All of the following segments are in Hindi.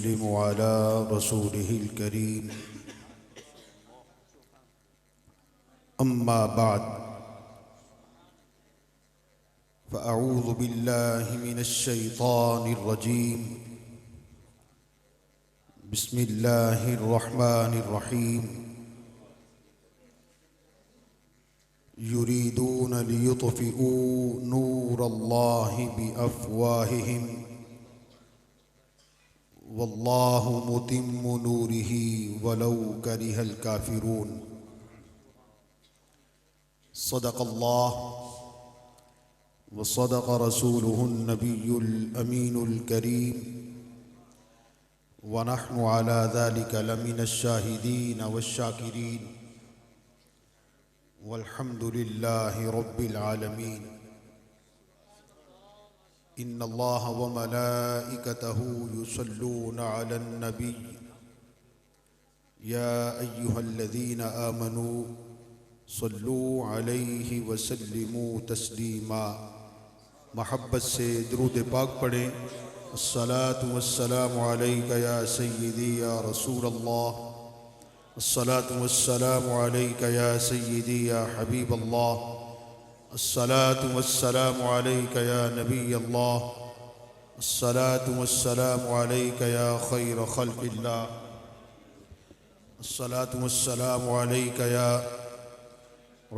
वनुसल्लिमु अला रसूलिहिल करीम। अम्मा बाद फ़अऊज़ु बिल्लाहि मिनश शैतानिर रजीम। बिस्मिल्लाहिर रहमानिर रहीम। युरीदून लियुत्फ़िऊ नूरल्लाहि बिअफ़वाहिहिम वल्लाहु मुतिम्मु नूरिही वलौ करिहल काफ़िरून। सदक़ल्लाह व सदक़ रसूलुहुन नबियुल अमीनुल करीम व नहनु अला ज़ालिका लमिनश शाहिदीन वश्शाकिरीन वल्हम्दुलिल्लाहि रब्बिल आलमीन। इन्नल्लाह व मलाइकतहु युसल्लूना अलन नबी या अय्युहल्लज़ीना आमनू सल्लू अलैहि वसल्लिमू तस्लीमा। महब्बत से दुरूद पाक पढ़ें। अस्सलातु वस्सलामु अलैका या सय्यदी या रसूल अल्लाह। अस्सलातु वस्सलामु अलैका या सय्यदी या हबीब अल्लाह। अस्सलातु वस्सलामु अलैका या नबी अल्लाह। अस्सलातु वस्सलामु अलैका या खैर खल्क़िल्लाह। अस्सलातु वस्सलामु अलैका या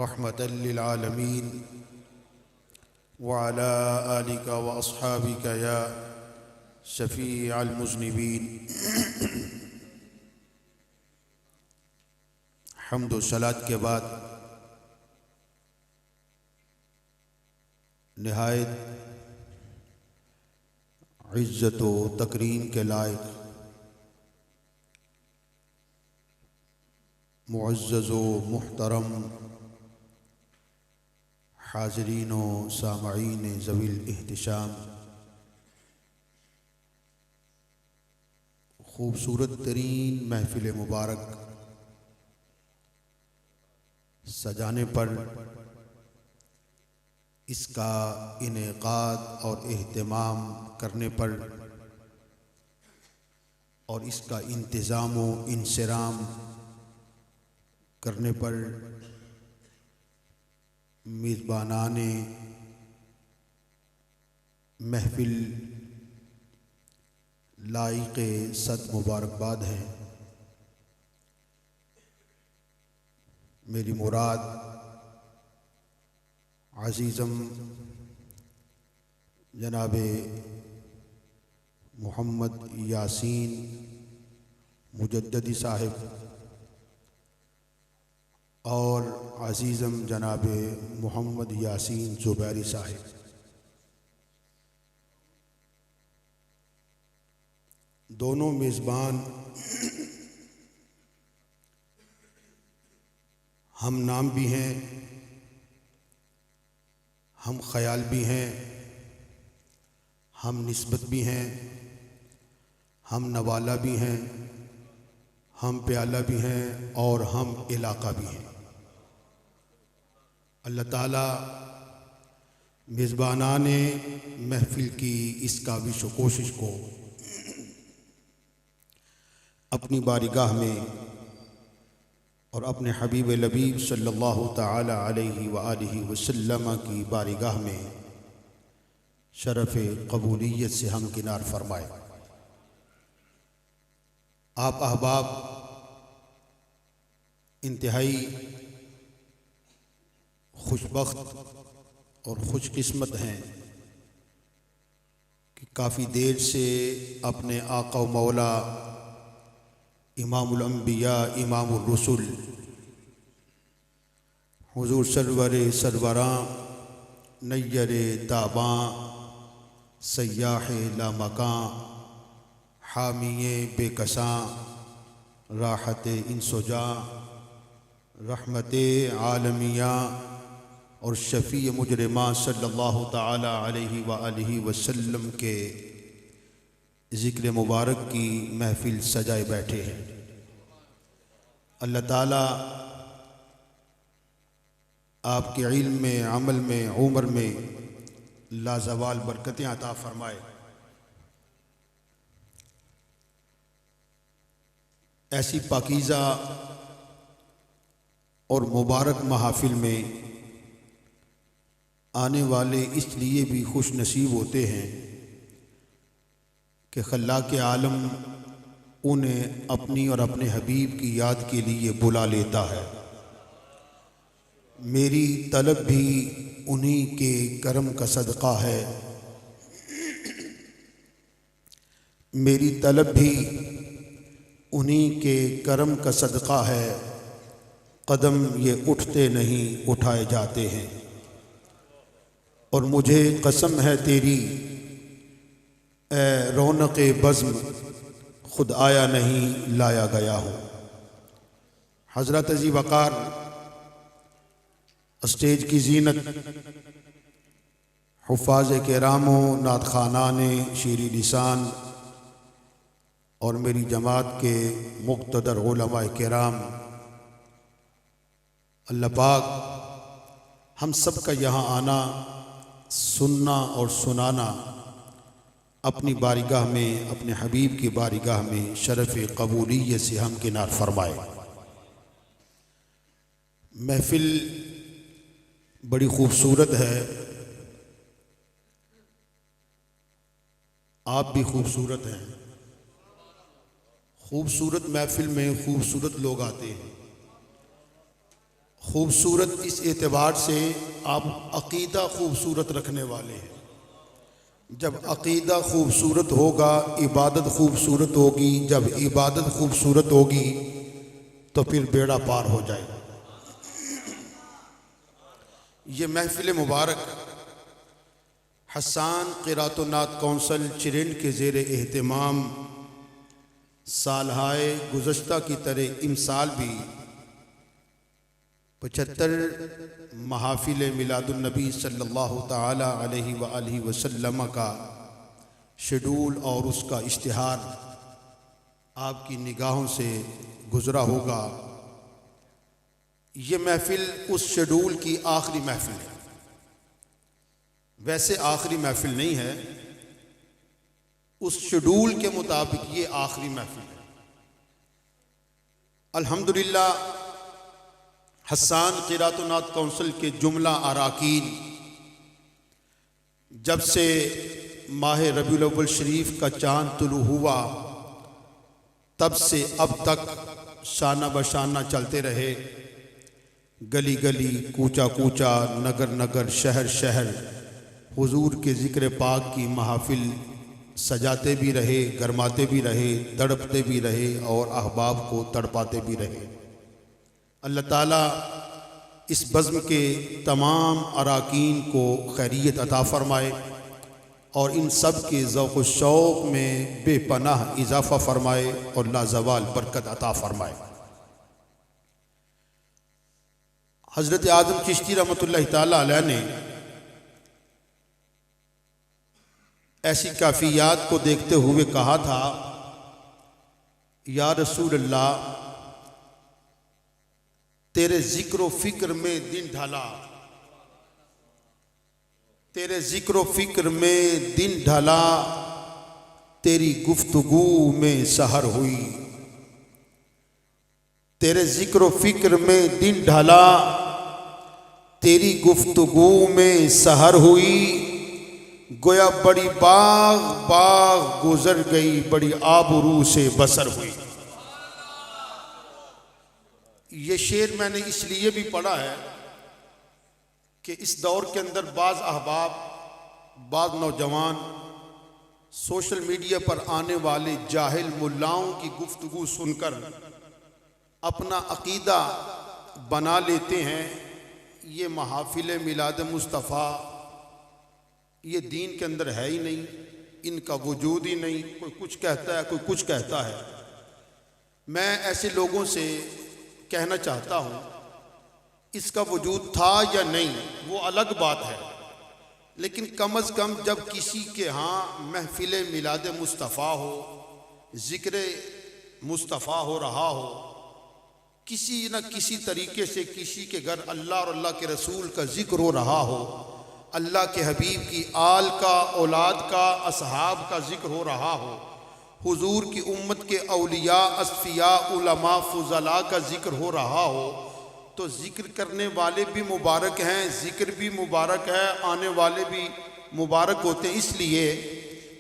रहमतल लिल आलमीन व अला आलिका व अस्हाबिका या शफ़ीअल मुज़निबीन। हम्द व सलात के बाद निहायत इज़्ज़त व तकरीम के लायक मुअज़्ज़ज़ व मुहतरम हाज़रीन व सामईन ज़वील इहतिशाम, खूबसूरत तरीन महफ़िल मुबारक सजाने पर इसका इनेक़ाद और एहतमाम करने पर और इसका इंतज़ाम व इंसराम करने पर मेज़बानाने महफ़िल लाइक़े सद मुबारकबाद है। मेरी मुराद अज़ीज़म जनाब मोहम्मद यासीन मुजद्ददी साहिब और अज़ीज़म जनाब मोहम्मद यासीन ज़ुबैरी साहिब, दोनों मेज़बान हम नाम भी हैं, हम ख़याल भी हैं, हम निस्बत भी हैं, हम नवाला भी हैं, हम प्याला भी हैं और हम इलाक़ा भी हैं। अल्लाह ताला मेज़बानाने महफ़िल की इस काविश व कोशिश को अपनी बारगाह में और अपने हबीब लबीब सल्लल्लाहु ताला अलैहि व आलिहि वसल्लम की बारगाह में शरफ़ क़बूलियत से हमकिनार फरमाए। आप अहबाब इंतहाई खुशबख्त और खुशकिस्मत हैं कि काफ़ी देर से अपने आका व मौला इमामुल अंबिया इमामुर रसूल हुज़ूर सरवरे सरवरां नय्यरे ताबां सय्याहे लामकां हामिये बेकसां राहते इंसोजां रहमते आलमियाँ और शफ़ी मुजरिमा सल्लल्लाहु ताला अलैहि व आलिहि वसल्लम के ज़िक्र मुबारक की महफ़िल सजाए बैठे हैं। अल्लाह ताला आपके इल्म में, अमल में, उम्र में लाजवाल बरकतें अता फरमाए। ऐसी पाकीज़ा और मुबारक महफिल में आने वाले इसलिए भी खुश नसीब होते हैं कि खल्लाक़ आलम उन्हें अपनी और अपने हबीब की याद के लिए बुला लेता है। मेरी तलब भी उन्हीं के करम का सदका है, मेरी तलब भी उन्हीं के करम का सदका है। कदम ये उठते नहीं उठाए जाते हैं। और मुझे कसम है तेरी ए रौनक़े बज़्म, खुद आया नहीं लाया गया हूँ। हज़रत अज़ी वक़ार स्टेज की जीनत, हुफ़ाज़ किरामो, नात ख़ानाने शीरी लिसान और मेरी जमात के मुक़्तदर उलमाए किराम, अल्लाह पाक हम सब का यहाँ आना, सुनना और सुनाना अपनी बारगाह में, अपने हबीब की बारगाह में शरफ़ कबूलियत से हम किनार फरमाए। महफ़िल बड़ी खूबसूरत है, आप भी खूबसूरत हैं। खूबसूरत महफ़िल में खूबसूरत लोग आते हैं। खूबसूरत इस एतबार से आप अक़ीदा खूबसूरत रखने वाले हैं। जब अक़ीदा खूबसूरत होगा, इबादत खूबसूरत होगी। जब इबादत खूबसूरत होगी तो फिर बेड़ा पार हो जाएगा। ये महफ़िल मुबारक हसन क़िरात व नात कौंसल चिरंड के ज़ेर एहतमाम सालहाए गुज़श्ता की तरह इमसाल भी 75 महाफिल मिलादुन्नबी सल्लल्लाहु ताला अलैहि व आलिहि वसल्लम का शेड्यूल और उसका इश्तिहार आपकी निगाहों से गुज़रा होगा। ये महफ़िल उस शेड्यूल की आखिरी महफ़िल है। वैसे आखिरी महफ़िल नहीं है, उस शेड्यूल के मुताबिक ये आखिरी महफ़िल है। अल्हम्दुलिल्लाह हसन क़िरात व नात कौंसल के जुमला अराकीन जब से माह रबीउल अव्वल शरीफ का चाँद तुलू हुआ तब से अब तक शाना बशाना चलते रहे। गली गली, कूचा कूचा, नगर नगर, शहर शहर हुजूर के ज़िक्र पाक की महफिल सजाते भी रहे, गरमाते भी रहे, तड़पते भी रहे और अहबाब को तड़पाते भी रहे। अल्लाह ताला इस बज़्म के तमाम अराकीन को खैरियत अता फ़रमाए और इन सब के ज़ौक़ व शौक़ में बेपनाह इजाफ़ा फ़रमाए और लाज़वाल बरकत अता फ़रमाए। हज़रत आज़म चिश्ती रहमतुल्लाहि ताला अलैह ने ऐसी काफ़ियात को देखते हुए कहा था, या रसूल अल्लाह, तेरे ज़िक्र फ़िक्र में दिन ढला, तेरे ज़िक्र फ़िक्र में दिन ढला, तेरी गुफ्तगू में सहर हुई। तेरे ज़िक्र फ़िक्र में दिन ढला, तेरी गुफ्तगू में सहर हुई। गोया बड़ी बाग बाग गुजर गई, बड़ी आबरू से बसर हुई। ये शेर मैंने इसलिए भी पढ़ा है कि इस दौर के अंदर बाज़ अहबाब, बाज़ नौजवान सोशल मीडिया पर आने वाले जाहिल मुल्लाओं की गुफ्तगू सुनकर अपना अकीदा बना लेते हैं। ये महाफिल मिलाद मुस्तफ़ा ये दीन के अंदर है ही नहीं, इनका वजूद ही नहीं। कोई कुछ कहता है, कोई कुछ कहता है। मैं ऐसे लोगों से कहना चाहता हूँ, इसका वजूद था या नहीं वो अलग बात है, लेकिन कम अज़ कम जब किसी के यहाँ महफिल मिलाद मुस्तफ़ा हो, ज़िक्र मुस्तफ़ा हो रहा हो, किसी न किसी तरीके से किसी के घर अल्लाह और अल्लाह के रसूल का ज़िक्र हो रहा हो, अल्लाह के हबीब की आल का, औलाद का, असहाब का ज़िक्र हो रहा हो, हुजूर की उम्मत के औलिया, अस्फिया, उलमा, फुजला का जिक्र हो रहा हो तो जिक्र करने वाले भी मुबारक हैं, जिक्र भी मुबारक है, आने वाले भी मुबारक होते हैं। इसलिए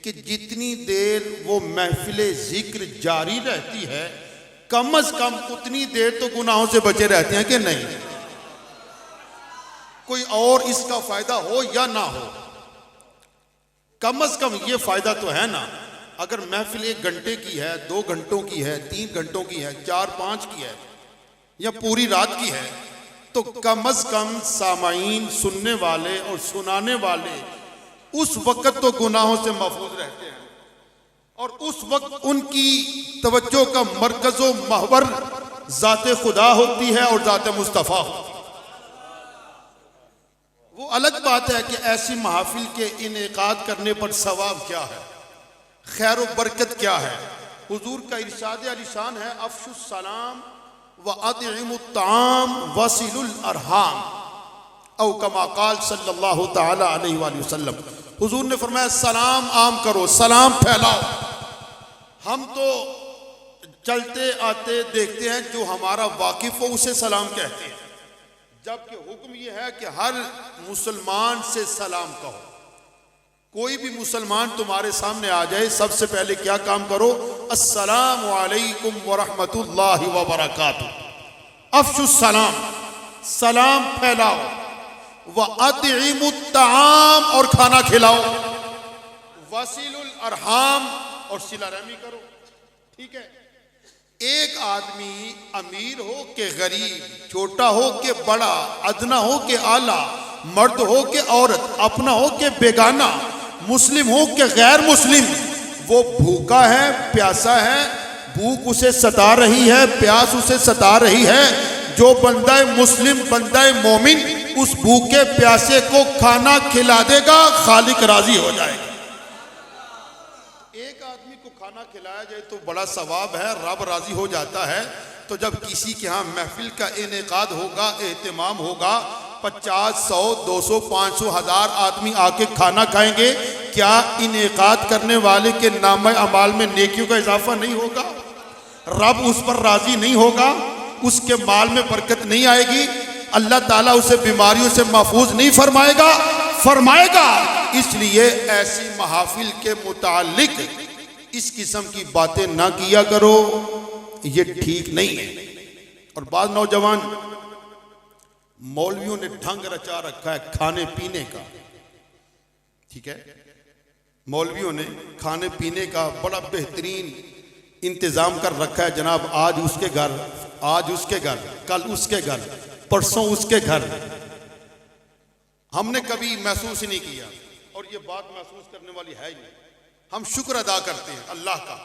कि जितनी देर वो महफिल जिक्र जारी रहती है कम अज कम उतनी देर तो गुनाहों से बचे रहते हैं कि नहीं। कोई और इसका फायदा हो या ना हो, कम अज कम ये फायदा तो है ना। अगर महफिल 1 घंटे की है, 2 घंटों की है, 3 घंटों की है, 4-5 की है या पूरी रात की है, तो कम अज कम सामाईन, सुनने वाले और सुनाने वाले उस वक्त तो गुनाहों से महफूज रहते हैं और उस वक्त उनकी तवज्जो का मरकज़ो महवर ज़ाते खुदा होती है और ज़ाते मुस्तफ़ा होती है। वो अलग बात है कि ऐसी महफिल के इनेकाद करने पर सवाब क्या है, खैर व बरकत क्या है। हुजूर का इरशाद अलीशान है, अफ़शुस सलाम व अतइमुत ताम वसिलुल अरहाम औ कमा क़ाल सल्लल्लाहु तआला अलैहि वसल्लम। हुजूर ने फरमाया सलाम आम करो, सलाम फैलाओ। हम तो चलते आते देखते हैं, जो हमारा वाकिफ हो उसे सलाम कहते हैं, जबकि हुक्म यह है कि हर मुसलमान से सलाम कहो। कोई भी मुसलमान तुम्हारे सामने आ जाए, सबसे पहले क्या काम करो, अस्सलामु अलैकुम व रहमतुल्लाहि व बरकातुहू। अफ़शुस सलाम, सलाम फैलाओ, व अतइमुत ताम और खाना खिलाओ, वसीलुल अरहाम और सिला रहमी करो। ठीक है, एक आदमी अमीर हो के गरीब, छोटा हो के बड़ा, अदना हो के आला, मर्द हो के औरत, अपना हो के बेगाना, मुस्लिम हो के गैर मुस्लिम, वो भूखा है, प्यासा है, भूख उसे सता रही है, प्यास उसे सता रही है। जो बंदा मुस्लिम, बंदा मोमिन उस भूखे प्यासे को खाना खिला देगा, खालिक राजी हो जाएगा। एक आदमी को खाना खिलाया जाए तो बड़ा सवाब है, रब राजी हो जाता है। तो जब किसी के यहाँ महफिल का इनेकाद होगा, एहतमाम होगा, 50, 100, 200, 500, 1000 आदमी आके खाना खाएंगे, क्या इनेकाद करने वाले के नामे अमाल में नेकियों का इजाफा नहीं होगा? रब उस पर राजी नहीं होगा, उसके माल में बरकत नहीं आएगी, अल्लाह ताला उसे बीमारियों से महफूज नहीं फरमाएगा? फरमाएगा। इसलिए ऐसी महफिल के मुतालिक इस किस्म की बातें ना किया करो, ये ठीक नहीं है। और बाद नौजवान मौलवियों ने ढंग रचा रखा है खाने पीने का। ठीक है, मौलवियों ने खाने पीने का बड़ा बेहतरीन इंतजाम कर रखा है। जनाब आज उसके घर, आज उसके घर, कल उसके घर, परसों उसके घर। हमने कभी महसूस ही नहीं किया और ये बात महसूस करने वाली है ही नहीं। हम शुक्र अदा करते हैं अल्लाह का,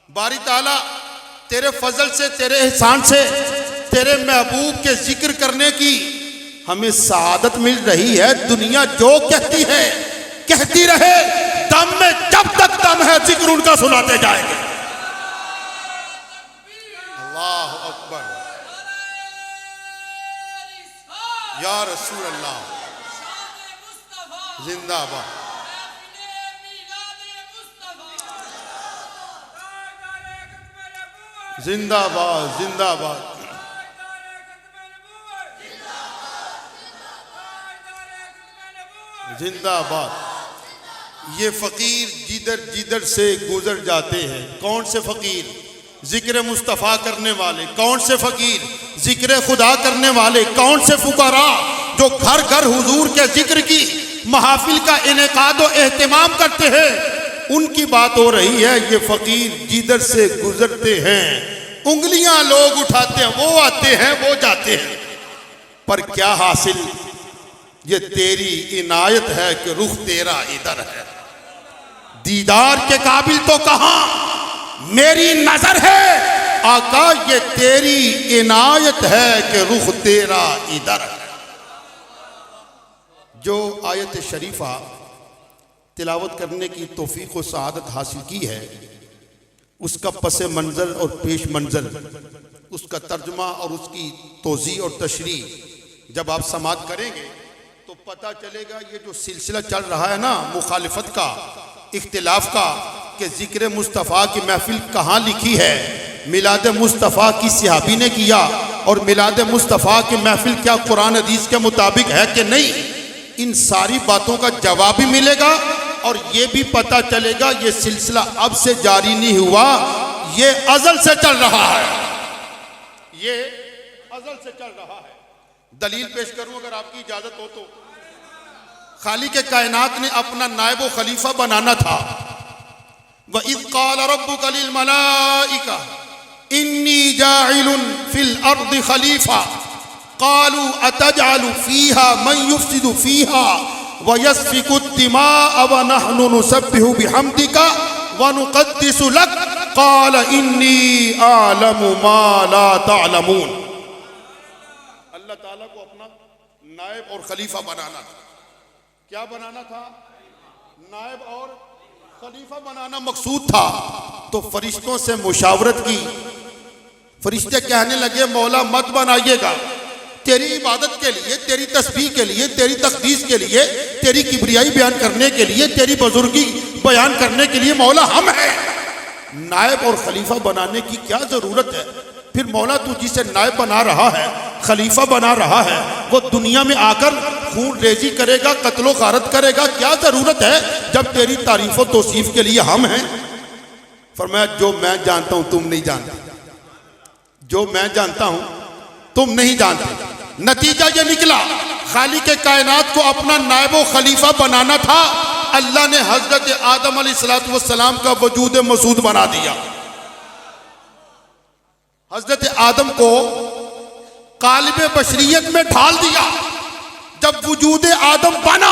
बारी ताला तेरे फजल से, तेरे एहसान से, तेरे महबूब के जिक्र करने की हमें सआदत मिल रही है। दुनिया जो कहती है कहती रहे, दम में जब तक दम है जिक्र उनका सुनाते जाएंगे। अल्लाह अकबर, या रसूल अल्लाह, जिंदाबाद, जिंदाबाद, जिंदाबाद। जिंदाबाद। ये फकीर जिधर जिधर से गुजर जाते हैं, कौन से फकीर? जिक्र मुस्तफ़ा करने वाले। कौन से फकीर? जिक्र खुदा करने वाले। कौन से फुकारा जो घर घर हुजूर के जिक्र की महफिल का इनेकाद व एहतमाम करते हैं, उनकी बात हो रही है। ये फकीर जिधर से गुजरते हैं, उंगलियां लोग उठाते हैं, वो आते हैं, वो जाते हैं, पर क्या हासिल? ये तेरी इनायत है कि रुख तेरा इधर है। दीदार के काबिल तो कहां मेरी नजर है आका, ये तेरी इनायत है कि रुख तेरा इधर है। जो आयत शरीफा तिलावत करने की तौफीक व सआदत हासिल की है, उसका पस मंज़र और पेश मंज़र, उसका तर्जुमा और उसकी तोज़ी और तशरीह जब आप समात करेंगे तो पता चलेगा ये जो सिलसिला चल रहा है ना, मुखालिफत का, इख्तिलाफ का, कि ज़िक्र मुस्तफ़ा की महफिल कहाँ लिखी है, मिलाद मुस्तफ़ा की सहाबी ने किया, और मिलाद मुस्तफ़ा की महफिल क्या कुरान हदीस के मुताबिक है कि नहीं, इन सारी बातों का जवाब भी मिलेगा। और ये भी पता चलेगा ये सिलसिला अब से जारी नहीं हुआ, ये अज़ल से चल रहा है, ये अज़ल से चल रहा है। दलील पेश करूं अगर आपकी इजाजत हो तो। खालिक कायनात ने अपना नायब व खलीफा बनाना था। व इज़ क़ाल रब्बुका लिल मलाइका इन्नी जाइलुन फिल अर्दि खलीफा क़ालू अतजअलु फ़ीहा मन युफ़्सिदु फ़ीहा व यस्फ़िकु दिमाअ व नहनु नुसब्बिहु बिहम्दिका व नुक़द्दिसु लक क़ाल इन्नी अअलमु मा ला तअलमून। अल्लाह ताला को अपना नायब और खलीफा बनाना था। क्या बनाना था? नायब और खलीफा बनाना मकसूद था। तो फरिश्तों से मुशावरत की। फरिश्ते कहने लगे मौला मत बनाइएगा, तेरी इबादत के लिए, तेरी तस्बीह के लिए, तेरी तकदीस के लिए, तेरी किबरियाई बयान करने के लिए, तेरी बुजुर्गी बयान करने के लिए मौला हम हैं। नायब और खलीफा बनाने की क्या जरूरत है? फिर मौला तू जिसे नायब बना रहा है, खलीफा बना रहा है, वो दुनिया में आकर खून रेजी करेगा, कत्लो गारत करेगा, क्या जरूरत है जब तेरी तारीफ और तौसीफ के लिए हम हैं। फरमाया जो मैं जानता हूं तुम नहीं जानते, जो मैं जानता हूं तुम नहीं जानते। नतीजा ये निकला, खालिक कायनात को अपना नायब व खलीफा बनाना था। अल्लाह ने हजरत आदम अलैहिस्सलातु वस्सलाम का वजूद मसूद बना दिया। हजरत आदम को कालिब बशरियत में ढाल दिया। जब वजूद आदम बना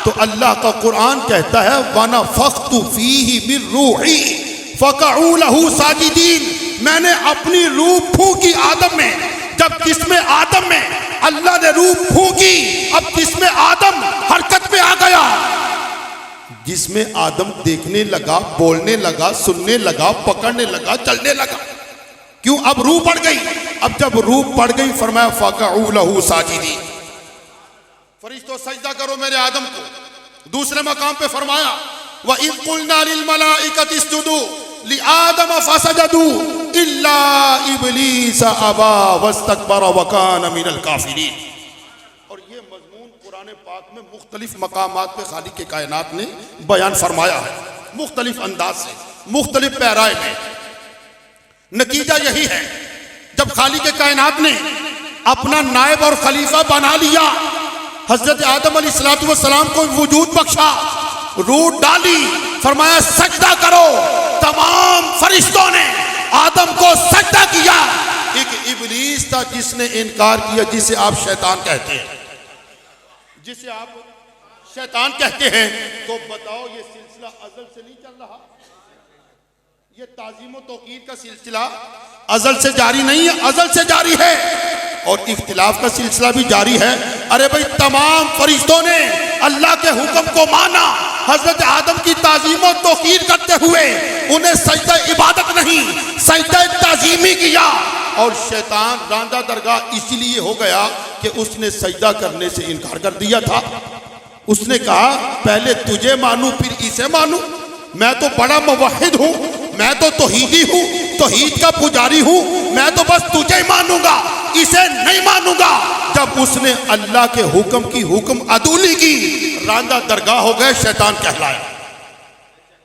तो अल्लाह का कुरान कहता है वनफ़ख़्तु फ़ीही मिन रूही फ़क़अू लहू साजिदीन। मैंने अपनी रूह फूंकी आदम में। जब जिसमें आदम में अल्लाह ने रूह फूंकी, अब जिसमें आदम हरकत में आ गया। जिसमें आदम देखने लगा, बोलने लगा, सुनने लगा, पकड़ने लगा, चलने लगा। क्यों? अब रूह पड़ गई। अब जब रूह पड़ गई फरमाया फ़क़अू लहू साजिदीन, फरिश्तों सजदा करो मेरे आदम को। दूसरे मकाम पे फरमाया व इज़ क़ुलना लिल मलाइकति इसजुदू लि आदम फसजदू इल्ला इब्लीस अबा वस्तकबरा व कान मिनल काफिरीन। और ये मज़मून कुरान पाक में मुख्तलिफ मकामात पे खालिक कायनात ने बयान फरमाया है, मुख्तलिफ अंदाज से, मुख्तलिफ पैराए में। नतीजा यही है, जब खालिक कायनात ने अपना नायब और खलीफा बना लिया, हजरत आदम अलैहिस्सलातु वस्सलाम को वजूद बख्शा, रूह डाली, फरमाया सजदा करो। तमाम फरिश्तों ने आदम को सजदा किया। एक इब्लीस था जिसने इनकार किया, जिसे आप शैतान कहते हैं, जिसे आप शैतान कहते हैं। तो बताओ ये सिलसिला अज़ल से नहीं चल रहा? ये ताज़ीम व तौक़ीर का सिलसिला अज़ल से जारी नहीं है, अज़ल से जारी है। और इख्तिलाफ का सिलसिला भी जारी है। अरे भाई तमाम फरिश्तों ने अल्लाह के हुक्म को माना, हजरत आदम की ताज़ीम व तौक़ीर करते हुए उन्हें सजदा इबादत नहीं, सजदा ताज़ीमी किया। और शैतान रांदा दरगाह इसलिए हो गया कि उसने सजदा करने से इनकार कर दिया था। उसने कहा पहले तुझे मानूं फिर इसे मानूं, मैं तो बड़ा मुवहिद हूं, मैं तो तौहीदी हूं, तौहीद का पुजारी हूं, मैं तो बस तुझे ही मानूंगा, इसे नहीं मानूंगा। जब उसने अल्लाह के हुक्म की हुक्म अदूली की, रांदा दरगाह हो गए, शैतान कहलाया।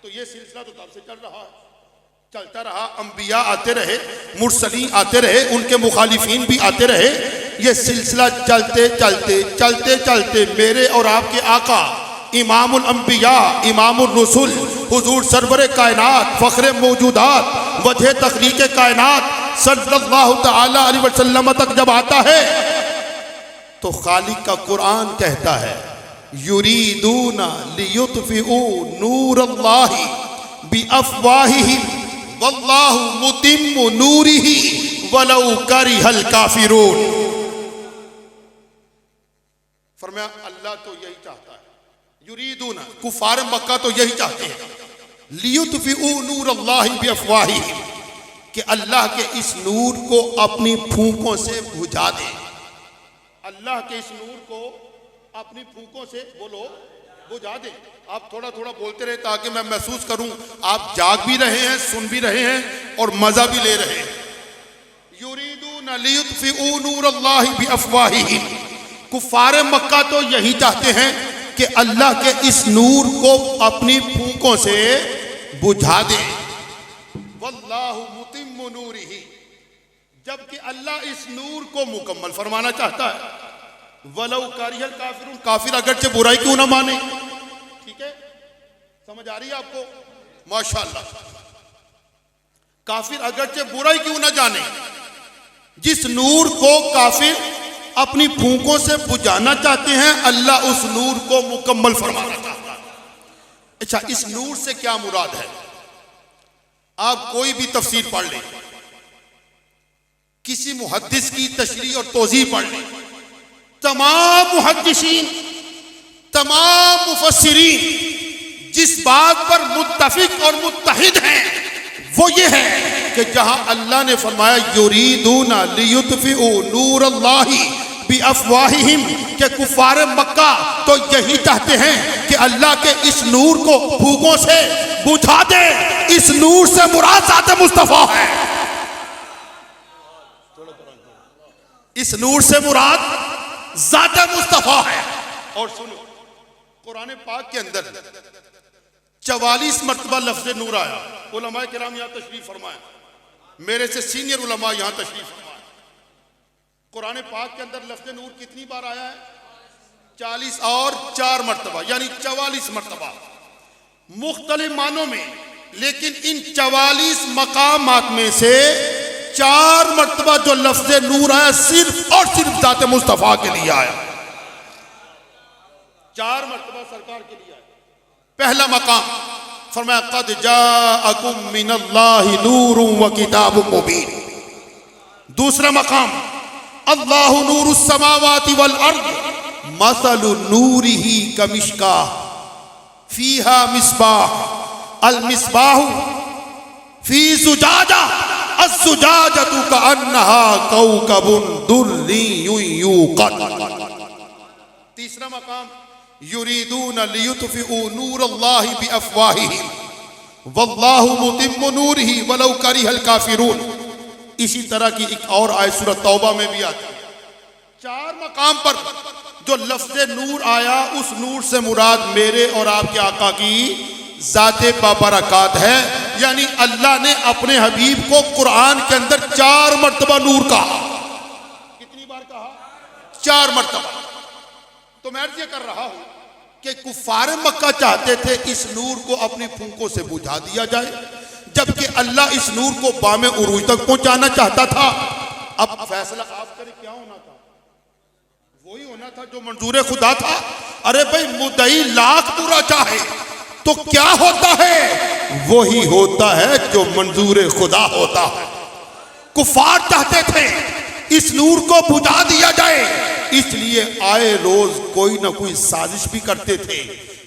तो ये सिलसिला तो तब से चल रहा है, चलता रहा। अंबिया आते रहे, मुरसलीन आते रहे, उनके मुखालिफीन भी आते रहे। ये सिलसिला चलते चलते चलते चलते मेरे और आपके आका इमामुल अंबिया, इमामुर रसूल, हुजूर सरवरे कायनात, फ़ख्रे मौजूदात, वजह तख़लीक़े कायनात सल्लल्लाहु तआला अलैहि वसल्लम तक जब आता है तो खालिक का कुरान कहता है युरीदूना लियुत्फ़िऊ नूरल्लाहि बिअफ़वाहिहिम वल्लाहु मुतिम्मु नूरिही वलौ करिहल काफ़िरून। फरमाया अल्लाह तो यही चाहता है, युरीदूना कुफार मक्का तो यही चाहते हैं, लियुत्फ़िऊ नूरल्लाहि बिअफ़वाहिहिम, कि अल्लाह के इस नूर को अपनी फूंकों से बुझा दे। अल्लाह के इस नूर को अपनी फूंकों से बोलो बुझा दे। आप थोड़ा थोड़ा बोलते रहे ताकि मैं महसूस करूं आप जाग भी रहे हैं, सुन भी रहे हैं और मजा भी ले रहे हैं। युरीदून लियुत्फिऊ नूरल्लाहि बिअफ़वाहिहिम, कुफ़ारे मक्का तो यही चाहते हैं कि अल्लाह के इस नूर को अपनी फूंकों से बुझा दे। वल्लाहु मुतिम्मु नूरिही, जबकि अल्लाह इस नूर को मुकम्मल फरमाना चाहता है। वलौ कारिहल काफिरून, काफिर अगरचे बुराई क्यों ना माने। ठीक है, समझ आ रही है आपको? माशाअल्लाह, काफिर अगरचे बुराई क्यों ना जाने, जिस नूर को काफिर अपनी फूंकों से बुझाना चाहते हैं अल्लाह उस नूर को मुकम्मल फरमाना चाहता है। अच्छा, इस नूर से क्या मुराद है? आप कोई भी तफसीर पढ़ लें, किसी मुहद्दिस की तशरीह और तौज़ीह पढ़ लें, तमाम मुहद्दिसीन, तमाम मुफस्सिरीन जिस बात पर मुत्तफिक और मुत्तहिद हैं वो ये है कि जहां अल्लाह ने फरमाया युरीदूना लियुत्फिऊ नूरल्लाहि बिअफ़वाहिहिम, के कुफ़ारे मक्का तो यही चाहते हैं कि अल्लाह के इस नूर को फूंकों से बुझा दे। इस नूर से मुराद ज़ात मुस्तफ़ा है। इस नूर से मुराद ज़ात मुस्तफ़ा है। और सुनो, कुरान पाक के अंदर 44 मरतबा लफ्ज़ नूर आया। उलमाए किराम यहाँ तशरीफ फरमाए, मेरे से सीनियर उलमा यहाँ तशरीफ फरमाए। कुरान पाक के अंदर लफ्ज़ नूर कितनी बार आया है? 40 और 4 मरतबा, यानी 44 मरतबा मुख्तलिफ मानों में। लेकिन इन 44 मकामात में से 4 मरतबा जो लफ्ज़ नूर आया सिर्फ और सिर्फ ज़ात मुस्तफ़ा के लिए आया। 4 मरतबा सरकार के लिए आया। पहला मकाम फरमाया क़द जाअकुम मिनल्लाहि नूरुन व किताबुम मुबीन। दूसरा मकाम अल्लाहु नूरुस समावाति वल अर्द मसलु नूरिही कमिश्काह फीहा मिस्बाह अल मिस्बाहु फी ज़ुजाजा अज़्ज़ुजाजतु कअन्नहा कौकबुन दुर्रियुन यूक़द। तीसरा मकाम युरीदून लियुत्फिऊ नूरल्लाहि बिअफ़वाहिहिम वल्लाहु मुतिम्मु नूरिही वलौ करिहल काफिरून। इसी तरह की एक और आयत सूरत तौबा में भी आती है। 4 मकाम पर जो लफ्ज़ नूर आया उस नूर से मुराद मेरे और आपके आका की ज़ाते बाबरकात है। यानी अल्लाह ने अपने हबीब को कुरान के अंदर 4 मरतबा नूर कहा। कितनी बार कहा? 4 मरतबा। तो मैं अर्ज़ कर रहा हूं कि कुफ़ारे मक्का चाहते थे इस नूर को अपनी फूंकों से बुझा दिया जाए, जबकि अल्लाह इस नूर को बामे उरूज तक पहुंचाना चाहता था। अब फैसला आप करें, क्या होना था? वही होना था जो मंजूर खुदा था। अरे भाई, मुद्दई लाख बुरा चाहे तो क्या होता है? वही होता है जो मंजूर खुदा होता है। कुफार चाहते थे इस नूर को बुझा दिया जाए, इसलिए आए रोज कोई ना कोई साजिश भी करते थे,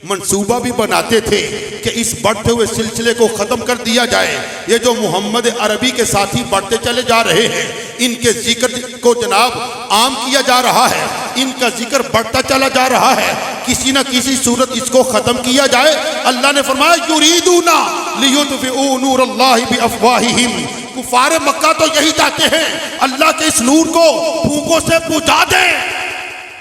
मंसूबा भी बनाते थे कि इस बढ़ते हुए सिलसिले को ख़त्म कर दिया जाए। ये जो मोहम्मद अरबी के साथी बढ़ते चले जा रहे हैं, इनके जिक्र को जनाब आम किया जा रहा है, इनका जिक्र बढ़ता चला जा रहा है, किसी न किसी सूरत इसको ख़त्म किया जाए। अल्लाह ने फरमाया युरीदूना लियुत्फिऊ नूरल्लाहि बिअफ़वाहिहिम, कुफ़ारे मक्का तो यही चाहते हैं अल्लाह के इस नूर को फूंकों से बुझा दें।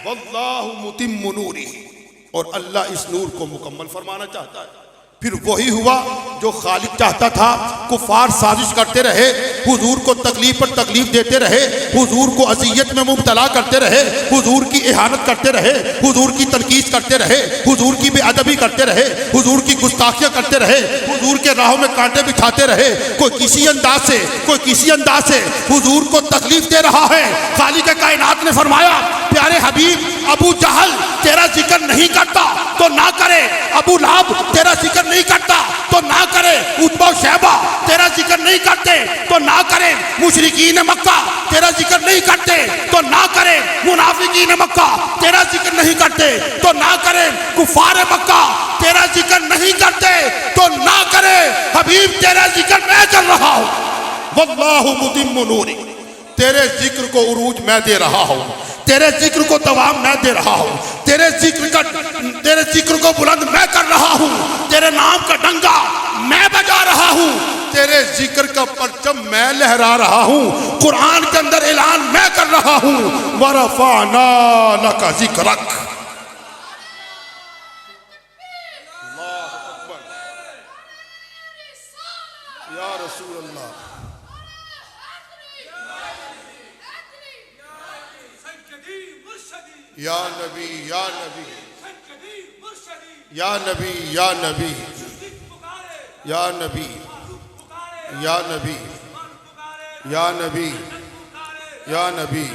वल्लाहु मुतिम्मु नूरिही, और अल्लाह इस नूर को मुकम्मल फरमाना चाहता है। फिर वही हुआ जो खालिक चाहता था। कुफार साजिश करते रहे, हुजूर को तकलीफ पर तकलीफ देते रहे, हुजूर को अज़ियत में मुब्तला करते रहे, हुजूर की इहानत करते रहे, हुजूर की तनकीस करते रहे, हुजूर की बेअदबी करते रहे, हुजूर की गुस्ताखियाँ करते रहे, हुजूर के राहों में कांटे बिछाते रहे। कोई किसी अंदाज से, कोई किसी अंदाज से हुजूर को तकलीफ दे रहा है। खालिक कायनात ने फरमाया, प्यारे हबीब, अबू जहल तेरा जिक्र नहीं करता तो ना करे, अबू लहब तेरा जिक्र नहीं करता तो ना करे, उतबा शैबा तेरा जिक्र नहीं करते तो ना करे, मुशरिकीन मक्का तेरा जिक्र नहीं करते तो ना करे, मुनाफिकीन मक्का तेरा जिक्र नहीं करते तो ना करे, कुफार मक्का तेरा जिक्र नहीं करते तो ना करे। हबीब तेरा जिक्र मैं कर रहा हूं। वल्लाहु मुतिम्मु नूरी, तेरे जिक्र को उरूज मैं दे रहा हूं, तेरे जिक्र को दवाम मैं दे रहा हूँ, तेरे जिक्र को बुलंद मैं कर रहा हूँ, तेरे नाम का डंका मैं बजा रहा हूँ, तेरे जिक्र का परचम मैं लहरा रहा हूँ, कुरान के अंदर ऐलान मैं कर रहा हूँ, वरफाना लका जिक्रक। या रसूल अल्लाह, या नबी या नबी या नबी या नबी या नबी या नबी या नबी या नबी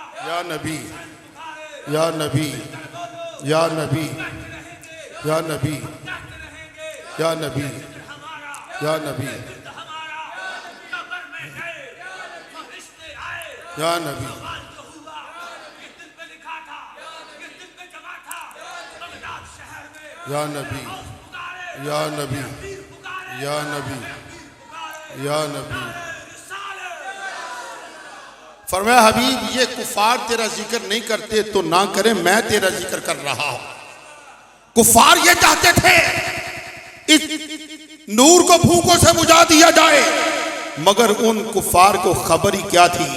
या नबी या नबी या नबी या नबी या नबी या नबी या नबी या नबी या नबी या नबी या नबी। फरमाया हबीब ये कुफार तेरा जिक्र नहीं करते तो ना करें, मैं तेरा जिक्र कर रहा हूं। कुफार ये चाहते थे इस नूर को फूकों से बुझा दिया जाए, मगर उन कुफार को खबर ही क्या थी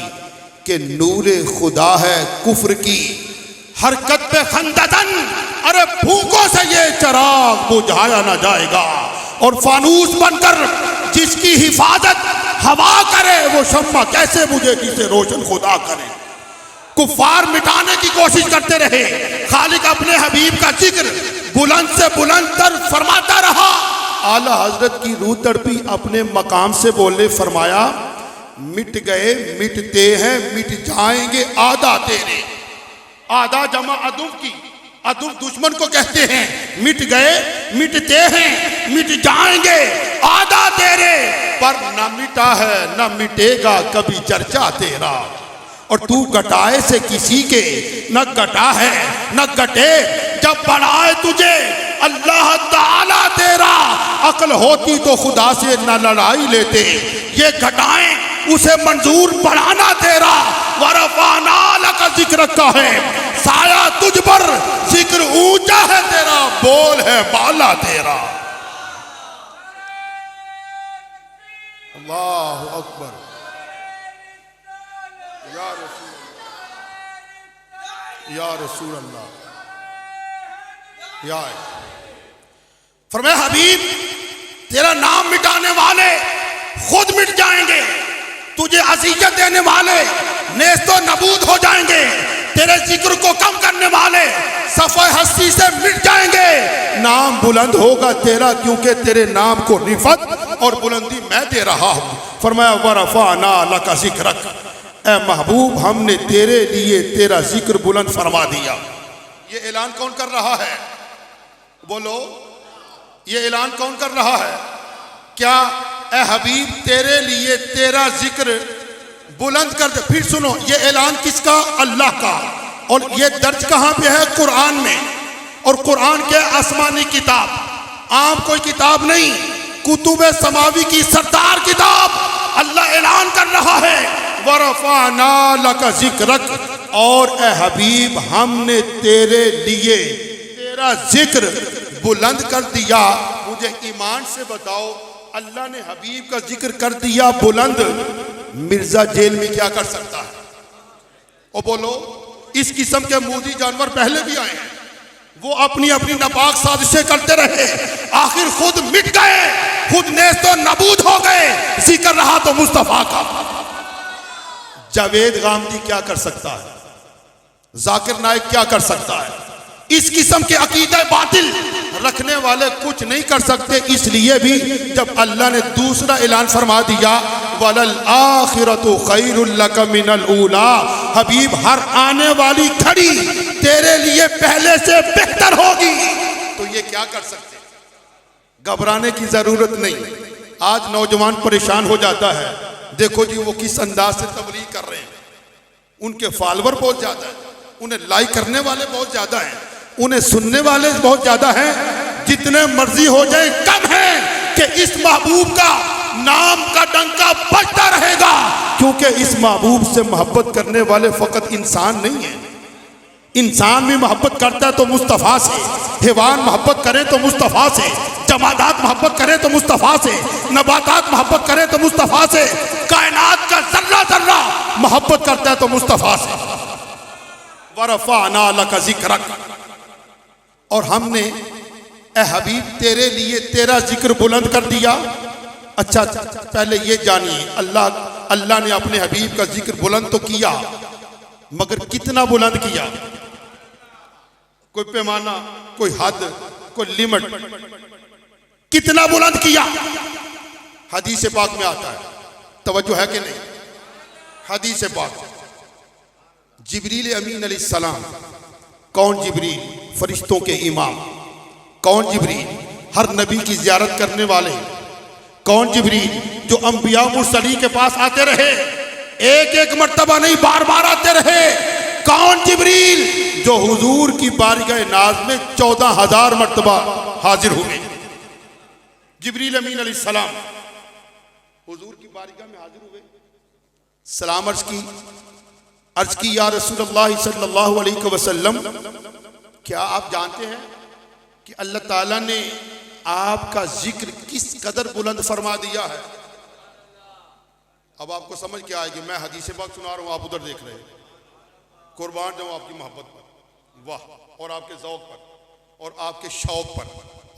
कि नूरे खुदा है कुफ्र की हरकत पे खंदतन, अरे फूकों से ये चिराग बुझाया ना जाएगा, और फानूस बनकर जिसकी हिफाजत हवा करे वो शम्मा कैसे बुझेगी से रोशन खुदा करे। कुफार मिटाने की कोशिश करते रहे, खालिक अपने हबीब का जिक्र बुलंद से बुलंद तर फरमाता रहा। आला हजरत की रूह तड़पी, अपने मकाम से बोले, फरमाया मिट गए मिटते हैं मिट जाएंगे आधा तेरे। आधा जमा अदुम की, अदुम दुश्मन को कहते हैं, मिट गए मिटते हैं मिट जाएंगे आधा तेरे, पर न मिटा है न मिटेगा कभी चर्चा तेरा। और तू घटाए से किसी के न घटा है न घटे, जब बढ़ाए तुझे अल्लाह ताला तेरा, अक्ल होती तो खुदा से न लड़ाई लेते, ये घटाएं उसे मंजूर बढ़ाना तेरा। वरफाना लका जिक्र का है साया तुझ पर, जिक्र ऊंचा है तेरा, बोल है बाला तेरा। अल्लाहु अकबर। या रसूल अल्लाह, या फरमाया हबीब तेरा नाम मिटाने वाले खुद मिट जाएंगे, तुझे अज़ियत देने वाले नेस्तो नबूद हो जाएंगे, तेरे जिक्र को कम करने वाले सफ़े हस्ती से मिट जाएंगे। नाम बुलंद होगा तेरा, क्योंकि तेरे नाम को रिफत और बुलंदी मैं दे रहा हूँ। फरमाया वरफ़अना लका ज़िक्रक, ए महबूब हमने तेरे लिए तेरा जिक्र बुलंद फरमा दिया। ये ऐलान कौन कर रहा है? बोलो, ये ऐलान कौन कर रहा है? क्या ए हबीब तेरे लिए तेरा जिक्र बुलंद कर दे। फिर सुनो, ये ऐलान किसका? अल्लाह का। और ये दर्ज कहाँ पे है? कुरान में। और कुरान के आसमानी किताब, आम कोई किताब नहीं, कुतुबे समावी की सरदार किताब। अल्लाह ऐलान कर रहा है वरफ़अना लका ज़िक्रक, और ए हबीब हमने तेरे लिए तेरा जिक्र बुलंद कर दिया। मुझे ईमान से बताओ, अल्लाह ने हबीब का जिक्र कर दिया बुलंद, मिर्जा जेल में क्या कर सकता है? और बोलो, इस किस्म के मूदी जानवर पहले भी आए हैं, वो अपनी अपनी नापाक साजिशें करते रहे, आखिर खुद मिट गए, खुद नेस्तो नबूद हो गए। जिक्र रहा तो मुस्तफा का। जावेद गामदी क्या कर सकता है? जाकिर नाइक क्या कर सकता है? इस किस्म के अकीदे बातिल रखने वाले कुछ नहीं कर सकते। इसलिए भी जब अल्लाह ने दूसरा ऐलान फरमा दिया वलल आखिरतु खैरुल लका मिनल ऊला, हबीब हर आने वाली घड़ी तेरे लिए पहले से बेहतर होगी, तो ये क्या कर सकते? घबराने की जरूरत नहीं। आज नौजवान परेशान हो जाता है, देखो जी वो किस अंदाज से तबलीग कर रहे हैं, उनके फॉलोअर बहुत ज्यादा है, उन्हें लाइक करने वाले बहुत ज्यादा हैं, उन्हें सुनने वाले बहुत ज्यादा हैं। जितने मर्जी हो जाए कम है कि इस महबूब का नाम का डंका बजता रहेगा, क्योंकि के इस महबूब से मोहब्बत करने वाले फ़कत इंसान नहीं है। इंसान भी मोहब्बत करता है तो मुस्तफ़ा से, हैवान मोहब्बत करे तो मुस्तफ़ा से, जमादात मोहब्बत करे तो मुस्तफ़ा से, नबातात मोहब्बत करे तो मुस्तफ़ा से, कायनात का जर्रा जर्रा मोहब्बत करता है तो मुस्तफ़ा से। वरफ़अना लका ज़िक्रक, और हमने ए हबीब तेरे लिए तेरा जिक्र बुलंद कर दिया। अच्छा, पहले ये जानिए, अल्लाह ने अपने हबीब का जिक्र बुलंद तो किया, मगर कितना बुलंद किया? कोई पैमाना, कोई हद, कोई लिमिट? कितना बुलंद किया? हदीस पाक में आता है, तवज्जो है कि नहीं? हदीस पाक, जिब्रील अमीन अलैहिस्सलाम। कौन जिब्रील? फरिश्तों के इमाम। कौन जिब्रील? हर नबी की ज़ियारत करने वाले। कौन जिब्रील? जो अंबिया मुरसलीन के पास आते रहे, एक एक मर्तबा नहीं, बार बार आते रहे। कौन जिब्रील? जो हुजूर की बारगाह नाज में 14,000 मर्तबा हाजिर हुए। जिब्रील अमीन अलैहिस्सलाम हुजूर की बारगाह में हाजिर हुए, सलाम अर्ज की या रसूलल्लाह सल्लल्लाहु अलैहि वसल्लम, क्या आप जानते हैं कि अल्लाह ताला ने आपका जिक्र किस कदर बुलंद फरमा दिया है? अब आपको समझ क्या आएगी? मैं हदीस पाक सुना रहा हूं, आप उधर देख रहे हैं। कुर्बान जाऊं आपकी मोहब्बत पर, वाह, और आपके ज़ौक़ पर, और आपके शौक़ पर,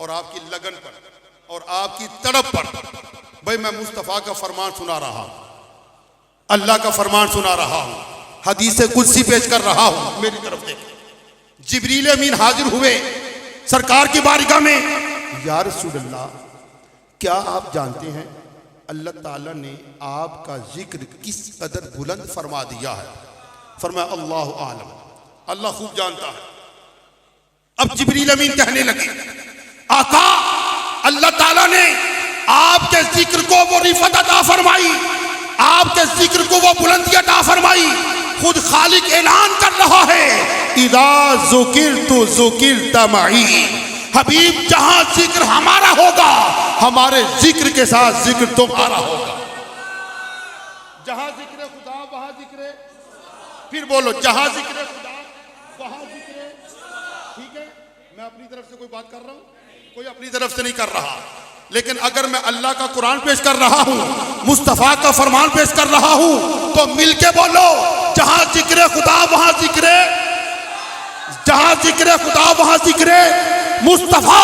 और आपकी लगन पर, और आपकी तड़प पर। भाई मैं मुस्तफ़ा का फरमान सुना रहा हूं, अल्लाह का फरमान सुना रहा हूं, हदीस कुदसी पेश कर रहा हूं, मेरी तरफ देखें। जिब्रील अमीन हाजिर हुए सरकार की बारगाह में। या रसूलल्लाह, क्या आप जानते हैं अल्लाह ताला ने आपका जिक्र किस कदर बुलंद फरमा दिया है? फरमाया अल्लाहु आलम, अल्लाह खूब जानता है। अब जिब्रील अमीन कहने लगे, आका, अल्लाह ताला ने आपके जिक्र को वो रिफत अता फरमाई, आपके जिक्र को वो बुलंदी अता फरमाई। खुद खालिक ऐलान कर रहा है, इदा ज़ुकिरतु ज़ुकिरता मई। हबीब, जहां जिक्र हमारा होगा, हमारे जिक्र के साथ जिक्र तुम्हारा होगा। जहां जिक्र खुदा वहां जिक्र, फिर बोलो, जहां जिक्र खुदा वहां जिक्र। ठीक है, मैं अपनी तरफ से कोई बात कर रहा हूं? कोई अपनी तरफ से नहीं कर रहा। लेकिन अगर मैं अल्लाह का कुरान पेश कर रहा हूं, मुस्तफ़ा का फरमान पेश कर रहा हूं, तो मिलके बोलो, जहां जिक्र खुदा वहां जिक्र, जहां जिक्र खुदा वहां जिक्र मुस्तफ़ा।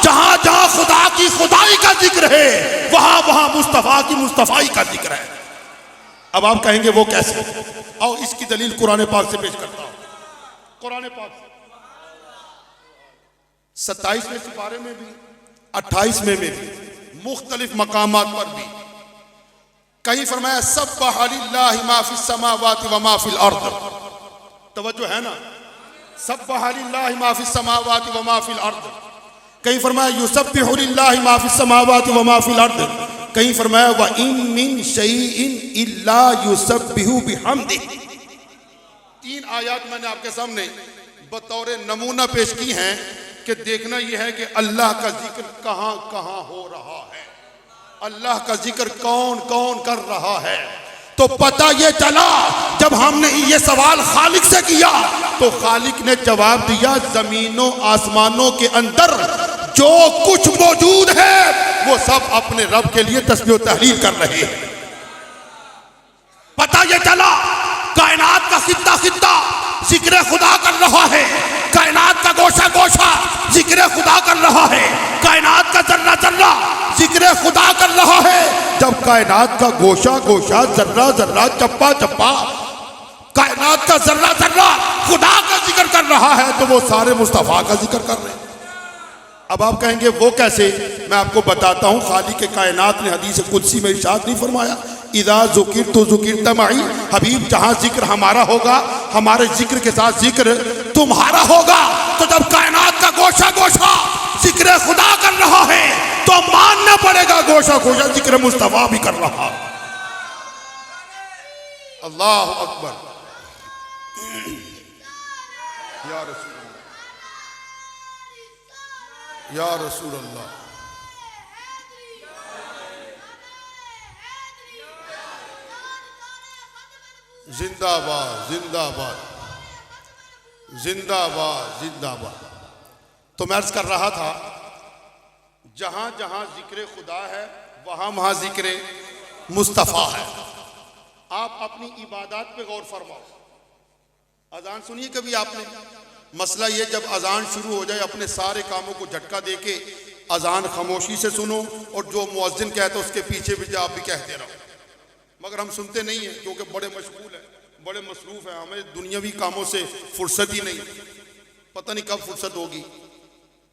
जहां जहां खुदा की खुदाई का जिक्र है, वहां वहां मुस्तफ़ा की मुस्तफ़ाई का जिक्र है। अब आप कहेंगे वो कैसे? आओ इसकी दलील कुरान पाक से पेश करता हूं। कुरान पाक 27वें सिपारे में भी, 28वें में भी, मुख्तलिफ मकामात पर भी कहीं फरमाया सब्बह लिल्लाहि मा फिस समावाति व मा फिल अर्द। तवज्जो है ना? सब्बह लिल्लाहि मा फिस समावाति व मा फिल अर्द। कहीं फरमाया युसब्बिहु लिल्लाहि मा फिस समावाति व मा फिल अर्द। कहीं फरमाया व इन मिन शैइन इल्ला युसब्बिहु बिहम्दिही। 3 आयत मैंने आपके सामने बतौर नमूना पेश की हैं कि देखना यह है कि अल्लाह का जिक्र कहां कहां हो रहा है, अल्लाह का जिक्र कौन कौन कर रहा है। तो पता ये चला, जब हमने ये सवाल खालिक से किया तो खालिक ने जवाब दिया, जमीनों आसमानों के अंदर जो कुछ मौजूद है वो सब अपने रब के लिए तस्बीह तहलील कर रहे हैं। पता ये चला, कायनात का खित्ता खित्ता जिक्र खुदा कर रहा है, कायनात का गोशा गोशा जिक्र खुदा कर रहा है, कायनात का जर्रा जर्रा जिक्र खुदा कर रहा है। जब कायनात का गोशा गोशा, जर्रा जर्रा, चप्पा चप्पा, कायनात का जर्रा जर्रा खुदा का जिक्र कर रहा है, तो वो सारे मुस्तफ़ा का जिक्र कर रहे हैं। अब आप कहेंगे वो कैसे? मैं आपको बताता हूँ। खालिक के कायनात ने हदीस कुदसी में इरशाद नहीं फरमाया, इदा ज़ुकिरतु ज़ुकिरता मई। हबीब, जहां जिक्र हमारा होगा, हमारे जिक्र के साथ जिक्र तुम्हारा होगा। तो जब कायनात का गोशा गोशा जिक्र खुदा कर रहा है, तो मानना पड़ेगा गोशा गोशा जिक्र मुस्तफ़ा भी कर रहा। अल्लाह अकबर। या रसूल, या रसूल अल्लाह। जिंदाबाद जिंदाबाद जिंदाबाद जिंदाबाद। तो मैं अर्ज कर रहा था, जहां जहां जिक्र खुदा है वहां वहां जिक्र मुस्तफ़ा है। आप अपनी इबादत पे गौर फरमाओ। अजान सुनिए कभी आपने? मसला ये, जब अजान शुरू हो जाए अपने सारे कामों को झटका दे के अजान खामोशी से सुनो, और जो मुअज्जिन कहता है उसके पीछे पीछे आप भी कहते रहो। मगर हम सुनते नहीं हैं क्योंकि बड़े मशगूल हैं, बड़े मसरूफ हैं, हमें दुनियावी कामों से फुर्सत ही नहीं। पता नहीं कब फुर्सत होगी।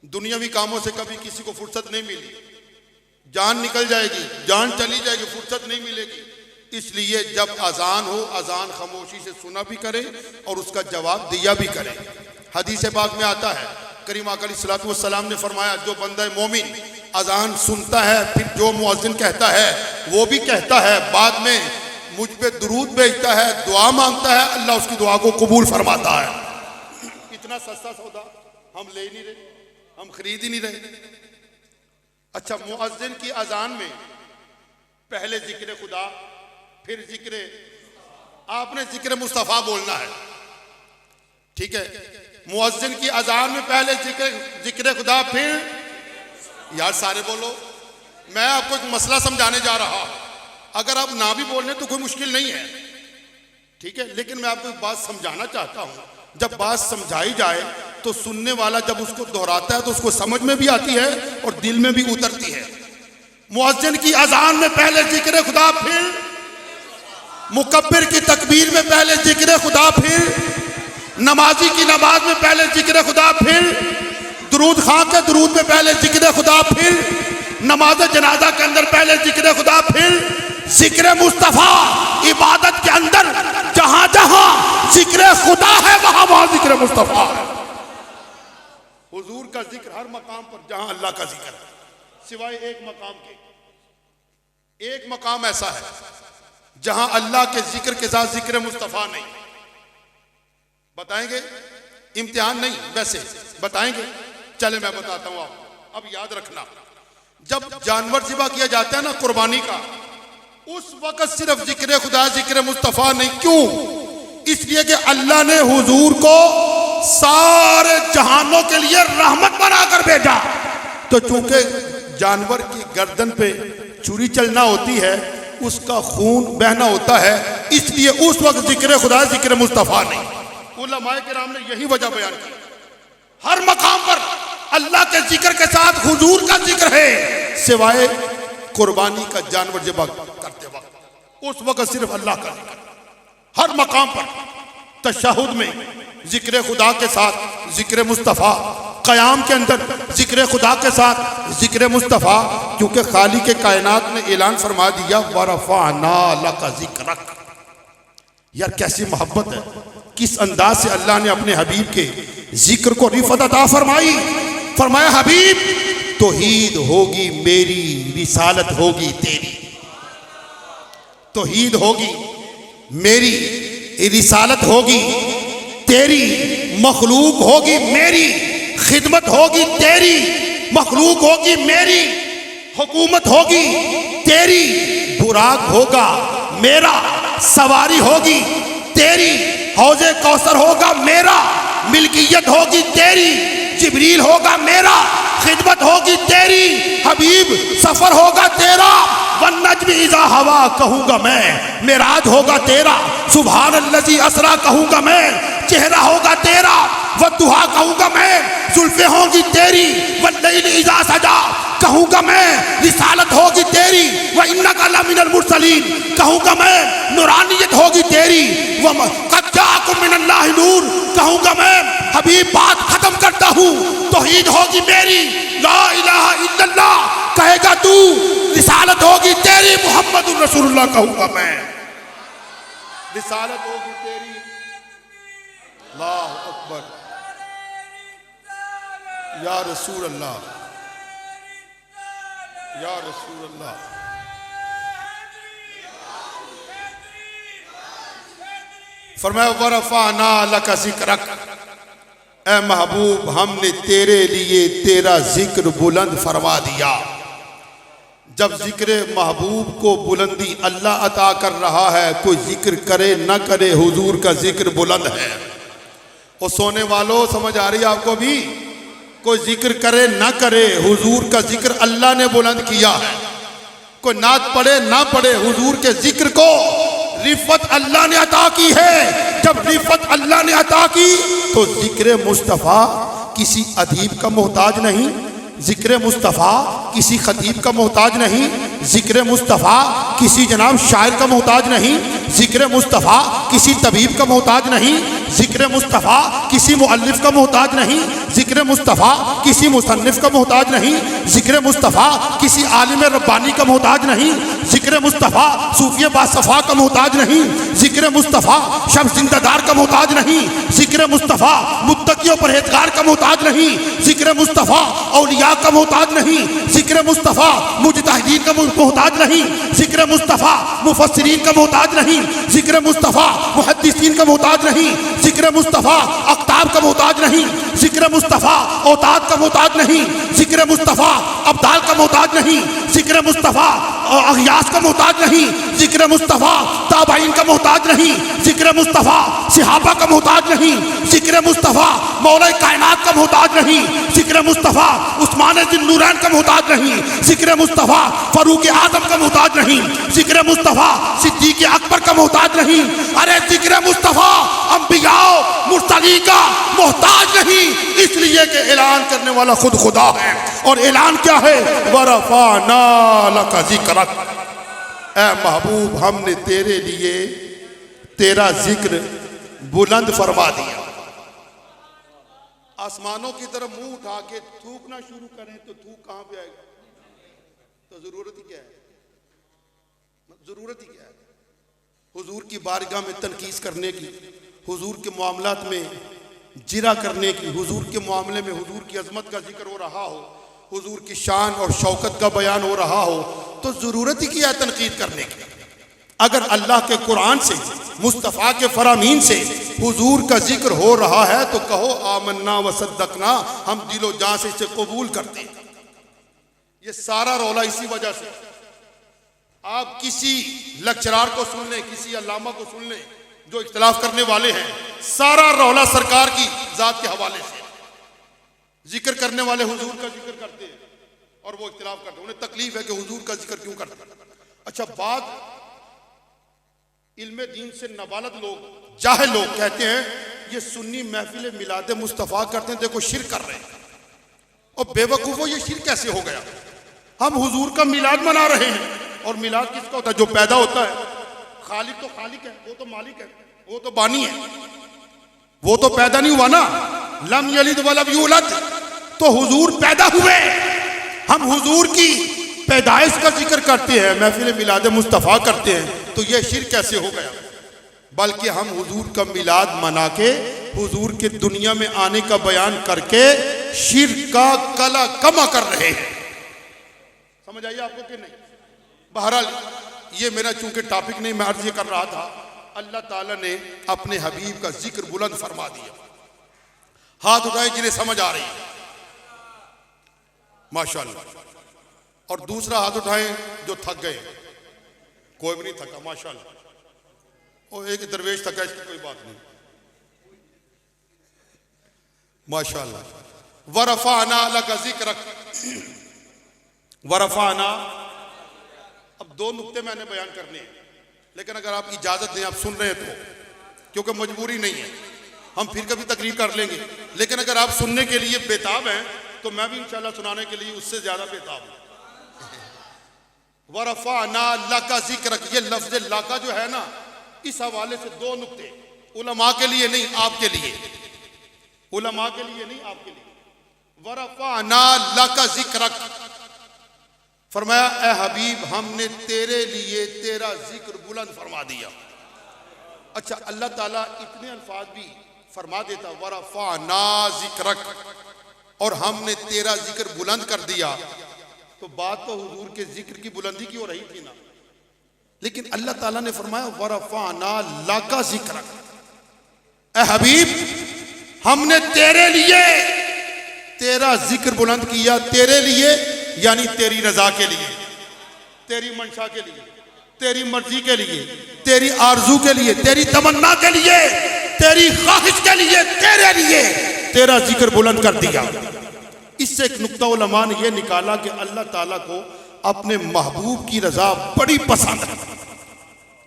दुनियावी कामों से कभी किसी को फुर्सत नहीं मिली। जान निकल जाएगी, जान चली जाएगी, फुर्सत नहीं मिलेगी। इसलिए जब अजान हो, अजान खामोशी से सुना भी करे और उसका जवाब दिया भी करे। हदीस पाक में आता है, करीम आका अलैहिस्सलातु वस्सलाम ने फरमाया, जो बंदा मोमिन अजान सुनता है फिर जो मुअज्जिन कहता है वो भी कहता है, बाद में मुझ पे दुरूद भेजता है, दुआ मांगता है, अल्लाह उसकी दुआ को कबूल फरमाता है। इतना सस्ता सौदा हम ले नहीं रहे, हम खरीद ही नहीं रहे। अच्छा, मुअज्जिन की अजान में पहले जिक्र खुदा, फिर जिक्र, आपने जिक्र मुस्तफ़ा बोलना है, ठीक है? मुअज्जिन की अजान में पहले जिक्र खुदा, फिर, यार सारे बोलो। मैं आपको एक मसला समझाने जा रहा हूं, अगर आप ना भी बोल रहे तो कोई मुश्किल नहीं है, ठीक है? लेकिन मैं आपको एक बात समझाना चाहता हूं। जब बात समझाई जाए तो सुनने वाला जब उसको दोहराता है तो उसको समझ में भी आती है और दिल में भी उतरती है। मुअज्जिन की अजान में पहले जिक्र खुदा, फिर मुकब्बिर की तकबीर में पहले जिक्र खुदा, फिर नमाजी की नमाज में पहले जिक्र खुदा, फिर दुरूद खां के दुरूद में पहले जिक्र खुदा, फिर नमाज जनाजा के अंदर पहले जिक्र खुदा, फिर जिक्र मुस्तफ़ा। इबादत के अंदर जहां जहां जिक्र खुदा है वहां वहां जिक्र मुस्तफ़ा है। हुजूर का जिक्र हर मकाम पर जहां अल्लाह का जिक्र है, सिवाय एक मकाम के। एक मकाम ऐसा है जहां अल्लाह के जिक्र के साथ जिक्र मुस्तफ़ा नहीं। बताएंगे? इम्तिहान नहीं, वैसे बताएंगे। चले मैं बताता हूं आपको। अब याद रखना, जब जानवर ज़िबा किया जाता है ना कुर्बानी का, उस वक्त सिर्फ जिक्र खुदा, जिक्र मुस्तफ़ा नहीं। क्यों? इसलिए कि अल्लाह ने हुजूर को सारे जहानों के लिए रहमत बनाकर भेजा। तो चूंकि जानवर की गर्दन पे छुरी चलना होती है, उसका खून बहना होता है, इसलिए उस वक्त जिक्र खुदा, जिक्र मुस्तफ़ा नहीं। उलमाए किराम ने यही वजह बयान की। हर मकाम पर अल्लाह के जिक्र के साथ हुजूर का जिक्र है, सिवाय कुर्बानी का जानवर ज़िबा करते वक्त, उस वक्त सिर्फ अल्लाह का जिक्र। हर मकाम पर तशहुद में जिक्र खुदा के साथ जिक्र मुस्तफ़ा, क़याम के अंदर जिक्र खुदा के साथ जिक्र मुस्तफ़ा, क्योंकि खाली के कायनात ने ऐलान फरमा दिया, वरफ़अना लका ज़िक्रक। यार कैसी मोहब्बत है, किस अंदाज से अल्लाह ने अपने हबीब के जिक्र को रिफ़त अता फरमाई। फरमाया, हबीब तौहीद होगी मेरी, रिसालत होगी तेरी। तौहीद होगी मेरी, रिसालत होगी तेरी, मखलूक होगी मेरी, खिदमत होगी तेरी, मखलूक होगी मेरी, हुकूमत होगी तेरी, बुराक होगा मेरा, सवारी होगी तेरी, हौजे कौसर होगा मेरा, मिल्कियत होगी तेरी, जिब्रील होगा मेरा, खिदमत होगी तेरी, हबीब सफर होगा तेरा, वन नज्म इज़ा हवा कहूँगा मैं, मेराज होगा तेरा, सुभान अल्लज़ी असरा कहूँगा मैं, चेहरा होगा तेरा, वद्दुहा कहूँगा मैं, जुल्फ़े होंगी तेरी, वल्लैल इज़ा सजा कहूँगा मैं, रिसालत होगी तेरी, व इन्नका लमिनल मुरसलीन कहूँगा मैं, नूरानियत होगी तेरी, व क़द जाअकुम मिनल्लाहि नूर कहूँगा मैं। हबीब बात खत्म करता हूँ, तौहीद होगी मेरी, ला इलाहा इल्लल्लाह कहेगा तू, रिसालत होगी तेरी, मुहम्मदुर रसूलुल्लाह कहूँगा मैं, रिसालत होगी तेरी। अल्लाहु अकबर, या रसूल अल्लाह, या रसूल अल्लाह। फरमाया, वरफ़अना लका ज़िक्रक, ए महबूब हमने तेरे लिए तेरा जिक्र बुलंद फरमा दिया। जब जिक्र महबूब को बुलंदी अल्लाह अता कर रहा है, कोई जिक्र करे न करे हुजूर का जिक्र बुलंद है। और सोने वालों, समझ आ रही है आपको? भी कोई जिक्र करे न करे हुजूर का जिक्र अल्लाह ने बुलंद किया है। कोई नात पढ़े ना पढ़े हुजूर के जिक्र को रिफत अल्लाह ने अता की है। जब रिफत अल्लाह ने अता की तो जिक्र मुस्तफ़ा किसी अदीब का मोहताज नहीं, जिक्र मुस्तफ़ा किसी खतीब का मोहताज नहीं, जिक्र मुस्तफ़ा किसी जनाब शायर का मोहताज नहीं, जिक्र मुस्तफ़ा किसी तबीब का मोहताज नहीं, जिक्र मुस्तफ़ा किसी मुअल्लिफ का मोहताज नहीं, जिक्र मुस्तफ़ा किसी मुसन्निफ का मोहताज नहीं, जिक्र मुस्तफ़ा किसी आलिम रब्बानी का मोहताज नहीं, जिक्र मुस्तफ़ा सूफी बासफ़ा का मोहताज नहीं, जिक्र मुस्तफ़ा शब जिंदादार का मोहताज नहीं, जिक्र मुस्तफ़ा मुत्तकी और परहेजगार का मोहताज नहीं, जिक्र मुस्तफ़ा औलिया का मोहताज नहीं, जिक्र मुस्तफ़ा मुजतहिदीन का मोहताज नहीं, जिक्र मुस्तफ़ा मुफस्सिरीन का मोहताज नहीं, जिक्र मुस्तफ़ा मुहद्दिसीन का मोहताज नहीं, जिक्र मुस्तफ़ा अख्ताब का मोहताज नहीं, जिक्र मुस्तफ़ा औताद का मोहताज नहीं, जिक्र मुस्तफ़ा अब्दाल का मोहताज नहीं, जिक्र मुस्तफ़ा अगियास का मोहताज नहीं, जिक्र मुस्तफ़ा ताबाइन का मोहताज नहीं, जिक्र मुस्तफ़ा सिहाबा का मोहताज नहीं, जिक्र मुस्तफ़ा मौला कायनात का मोहताज नहीं, जिक्र मुस्तफ़ा उस्मान ज़िन्नूरैन का मोहताज नहीं, जिक्र मुस्तफ़ा फ़ारूक आज़म का मोहताज नहीं, जिक्र मुस्तफ़ा सिद्दीक़ अकबर का मोहताज नहीं। अरे जिक्र मुस्तफ़ा अंबिया मुर्सलीन का मोहताज नहीं, इसलिए कि ऐलान करने वाला खुद खुदा है। और ऐलान क्या है? वरफ़अना लका ज़िक्रक, ऐ महबूब हमने तेरे लिए तेरा जिक्र बुलंद फरमा दिया। आसमानों की तरफ मुंह उठा के थूकना शुरू करें तो थूक कहां पे आएगा? तो जरूरत ही क्या है? जरूरत ही क्या है? हुजूर की बारगाह में तनकीस करने की, हुजूर के मामलात में जिरा करने की, हुजूर के मामले में हुजूर की अजमत का जिक्र हो रहा हो, हुजूर की शान और शौकत का बयान हो रहा हो, तो जरूरत ही क्या है तनकीद करने की? अगर अल्लाह के कुरान से, मुस्तफ़ा के फरामीन से हुजूर का जिक्र हो रहा है तो कहो आमन्ना व सद्दकना, हम दिलो जान से इसे कबूल करते हैं। ये सारा रौला इसी वजह से। आप किसी लेक्चरार को सुन लें, किसी अल्लामा को सुन लें जो इख्तिलाफ करने वाले हैं, सारा रौला सरकार की जात के हवाले से। जिक्र करने वाले हुजूर का जिक्र करते हैं और वो इख्तिलाफ करते हैं, उन्हें तकलीफ है कि हुजूर का जिक्र क्यों करते हैं। अच्छा, बाद इल्मे दीन से नबालद लोग, जाहिल लोग कहते हैं ये सुन्नी महफिल मिलाद मुस्तफ़ा करते हैं, देखो शिरक कर रहे हैं। और बेवकूफ़ो, ये शिरक कैसे हो गया? हम हुजूर का मिलाद मना रहे हैं, और मिलाद किसका होता है? जो पैदा होता है। खालिक तो खालिक है, वो तो मालिक है, वो तो बानी है, वो तो पैदा नहीं हुआ ना। लम यलिद वलम यूलद, तो हुजूर पैदा हुए। हम हुजूर की पैदाइश का जिक्र करते हैं, महफिल मिलाद मुस्तफ़ा करते हैं, तो यह शिरक कैसे हो गया? बल्कि हम हुजूर का मिलाद मना के हुजूर के दुनिया में आने का बयान करके शिरक का कला कमा कर रहे हैं। समझ आइए आपको कि नहीं? बहरहाल ये मेरा चूंकि टॉपिक नहीं, मैं अर्ज कर रहा था, अल्लाह ताला ने अपने हबीब का जिक्र बुलंद फरमा दिया। हाथ उठाए जिन्हें समझ आ रही है, माशाअल्लाह। और दूसरा हाथ उठाए जो थक गए। कोई भी नहीं थका, माशाअल्लाह। और एक दरवेश थका, इसकी कोई बात नहीं, माशाअल्लाह। वरफ़अना लका ज़िक्रक, वरफ़अना। अब दो नुक्ते मैंने बयान करने हैं, लेकिन अगर आप इजाजत दें, आप सुन रहे हैं तो, क्योंकि मजबूरी नहीं है, हम फिर कभी तकरीर कर लेंगे। लेकिन अगर आप सुनने के लिए बेताब हैं तो मैं भी इंशाल्लाह सुनाने के लिए उससे ज्यादा बेताब हूं। वरफ़अना लका ज़िक्रक, ये लफ्ज़ लका जो है ना, इस हवाले से दो नुक्ते, उलमा के लिए नहीं आपके लिए, उलमा के लिए नहीं आपके लिए। वरफ़अना लका ज़िक्रक, फरमाया ए हबीब हमने तेरे लिए तेरा जिक्र बुलंद फरमा दिया। अच्छा, अल्लाह ताला इतने अल्फाज भी फरमा देता, वरफ़अना ज़िक्रक, और हमने तेरा जिक्र बुलंद कर दिया, तो बात तो हुजूर के जिक्र की बुलंदी की हो रही थी ना। लेकिन अल्लाह ताला ने फरमाया वरफ़अना लका ज़िक्रक, ए हबीब हमने तेरे लिए तेरा जिक्र बुलंद किया। तेरे लिए यानी तेरी रजा के लिए, तेरी मंशा के लिए, तेरी मर्जी के लिए, तेरी आरजू के लिए, तेरी तमन्ना के लिए, तेरी ख्वाहिश के लिए, तेरे लिए तेरा जिक्र बुलंद कर दिया। इससे एक नुक्ता उलमा ने यह निकाला कि अल्लाह ताला को अपने महबूब की रजा बड़ी पसंद है।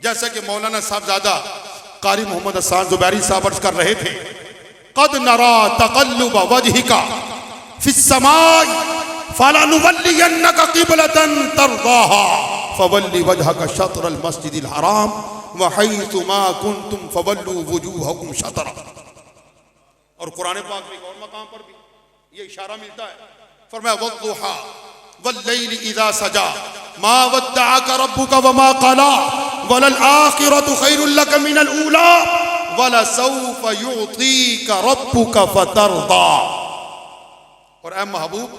जैसा कि मौलाना साहबजादा कारी मोहम्मद हसन जुबैरी साहब अर्ज कर रहे थे, कद नरा तक़ल्लुब वजहिका फिस समाई फलनुवल्लियन्नका क़िबलतन तर्दाहा फवल्लि वजहका शत्रल मस्जिदिल हराम व हैसु मा कुंतुम फवल्लु वुजूहकुम शतरा। और कुरान पाक में एक और मकाम पर भी ये इशारा मिलता है, फरमाया वद्दुहा वल्लैलि इज़ा सजा मा वद्दअका रब्बुका वमा क़ला वलल आखिरतु खैरुल लका मिनल ऊला वलसौफ युअतीका रब्बुका फतरदा। और ऐ महबूब,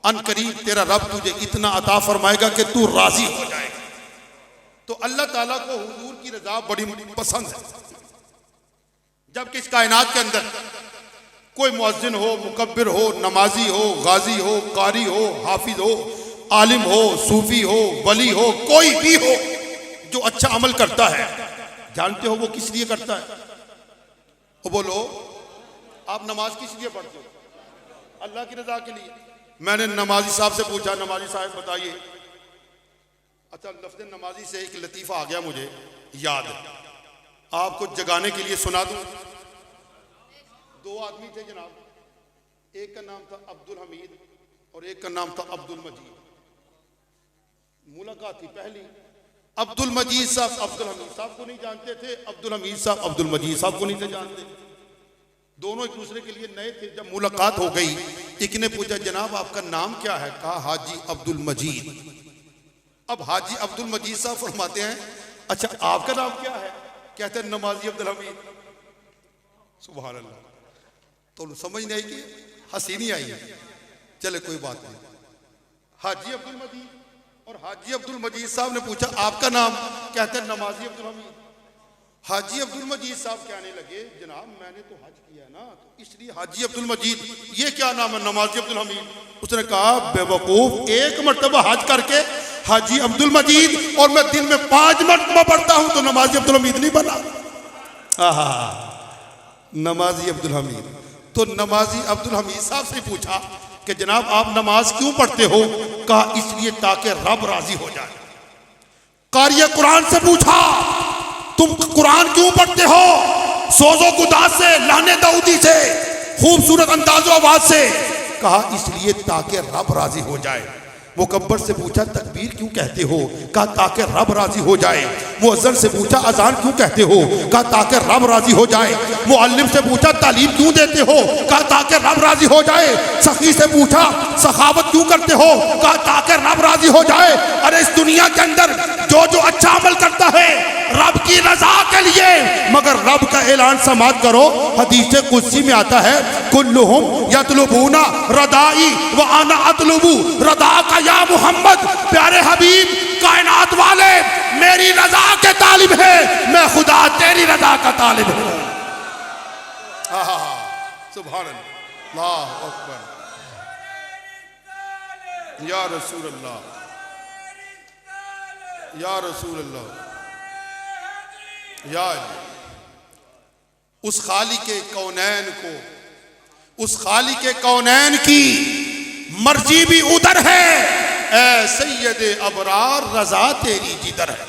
अनकरीब तेरा रब तुझे इतना अता फरमाएगा कि तू राजी हो जाएगा। तो अल्लाह ताला को हुजूर की रजा बड़ी पसंद है। जबकि इस कायनात के अंदर कोई मुअज्जिन हो, मुकब्बिर हो, नमाजी हो, गाजी हो, कारी हो, हाफिज हो, आलिम हो, सूफी हो, वली हो, कोई भी हो जो अच्छा अमल करता है, जानते हो वो किस लिए करता है? वो बोलो, आप नमाज किस लिए पढ़ते हो? अल्लाह की रजा के लिए। मैंने नमाजी साहब से पूछा, नमाजी साहब बताइए। अच्छा, लफ्ज़ नमाजी से एक लतीफ़ा आ गया मुझे याद, आपको जगाने के लिए सुना दूं। दो आदमी थे जनाब, एक का नाम था अब्दुल हमीद और एक का नाम था अब्दुल मजीद। मुलाकात थी पहली। अब्दुल मजीद साहब अब्दुल हमीद साहब को नहीं जानते थे, अब्दुल हमीद साहब अब्दुल मजीद साहब को नहीं थे जानते। दोनों एक दूसरे के लिए नए थे। जब मुलाकात हो गई, एक ने पूछा, जनाब आपका नाम क्या है? कहा हाजी अब्दुल मजीद। अब हाजी अब्दुल मजीद साहब फरमाते हैं, अच्छा आपका नाम क्या है? कहते हैं नमाजी अब्दुल हमीद। सुभान अल्लाह। तो समझ नहीं आई कि हंसी नहीं आई। चले कोई बात नहीं। हाजी अब्दुल मजीद और हाजी अब्दुल मजीद साहब ने पूछा आपका नाम? कहते हैं नमाजी अब्दुल हमीद। हाजी अब्दुल मजीद साहब कहने लगे, जनाब मैंने तो हज किया ना, तो इसलिए हाजी अब्दुल मजीद। ये क्या नाम है? नमाजी अब्दुल हमीद। उसने कहा बेवकूफ, एक मरतबा हज करके हाजी अब्दुल मजीद और मैं दिन में 5 मरतबा पढ़ता हूं तो नमाजी अब्दुल हमीद नहीं बना। नमाजी अब्दुल हमीद। तो नमाजी अब्दुल हमीद साहब से पूछा कि जनाब आप नमाज क्यों पढ़ते हो? कहा इसलिए ताकि रब राजी हो जाए। कारिया कुरान से पूछा तुम कुरान क्यों पढ़ते हो? सोजो गुदास से, लाने दाऊदी से, खूबसूरत अंदाजो आवाज से। कहा इसलिए ताकि रब राजी हो जाए। मुकब्बर से पूछा तकबीर क्यों कहते हो? कहा ताकि रब राजी हो जाए। मुअज्जिन से पूछा अजान क्यों कहते हो? कहा ताकि रब राजी हो जाए। मुअल्लिम से पूछा तालीम क्यों देते हो? कहा ताकि रब राजी हो जाए। सखी से पूछा सखावत क्यों करते हो? कहा ताकि रब राजी हो जाए। अरे इस दुनिया के अंदर जो जो अच्छा अमल करता है रब की रजा के लिए, मगर रब का ऐलान समाज करो। हदीस कुदसी में आता है कुल्लुहुम यतलुबूना रदाई व अना अतलुबू रदा का या मोहम्मद। प्यारे हबीब, कायनात वाले मेरी रजा के तालिब है, मैं खुदा तेरी रजा का तालिब हूं। सुभान अल्लाह अकबर। या रसूल अल्लाह, या रसूल अल्लाह, या उस खालिके कौनैन को, उस खालिके कौनैन की मर्जी भी उधर है। ऐ सैयदे अबरार रजा तेरी जिधर है।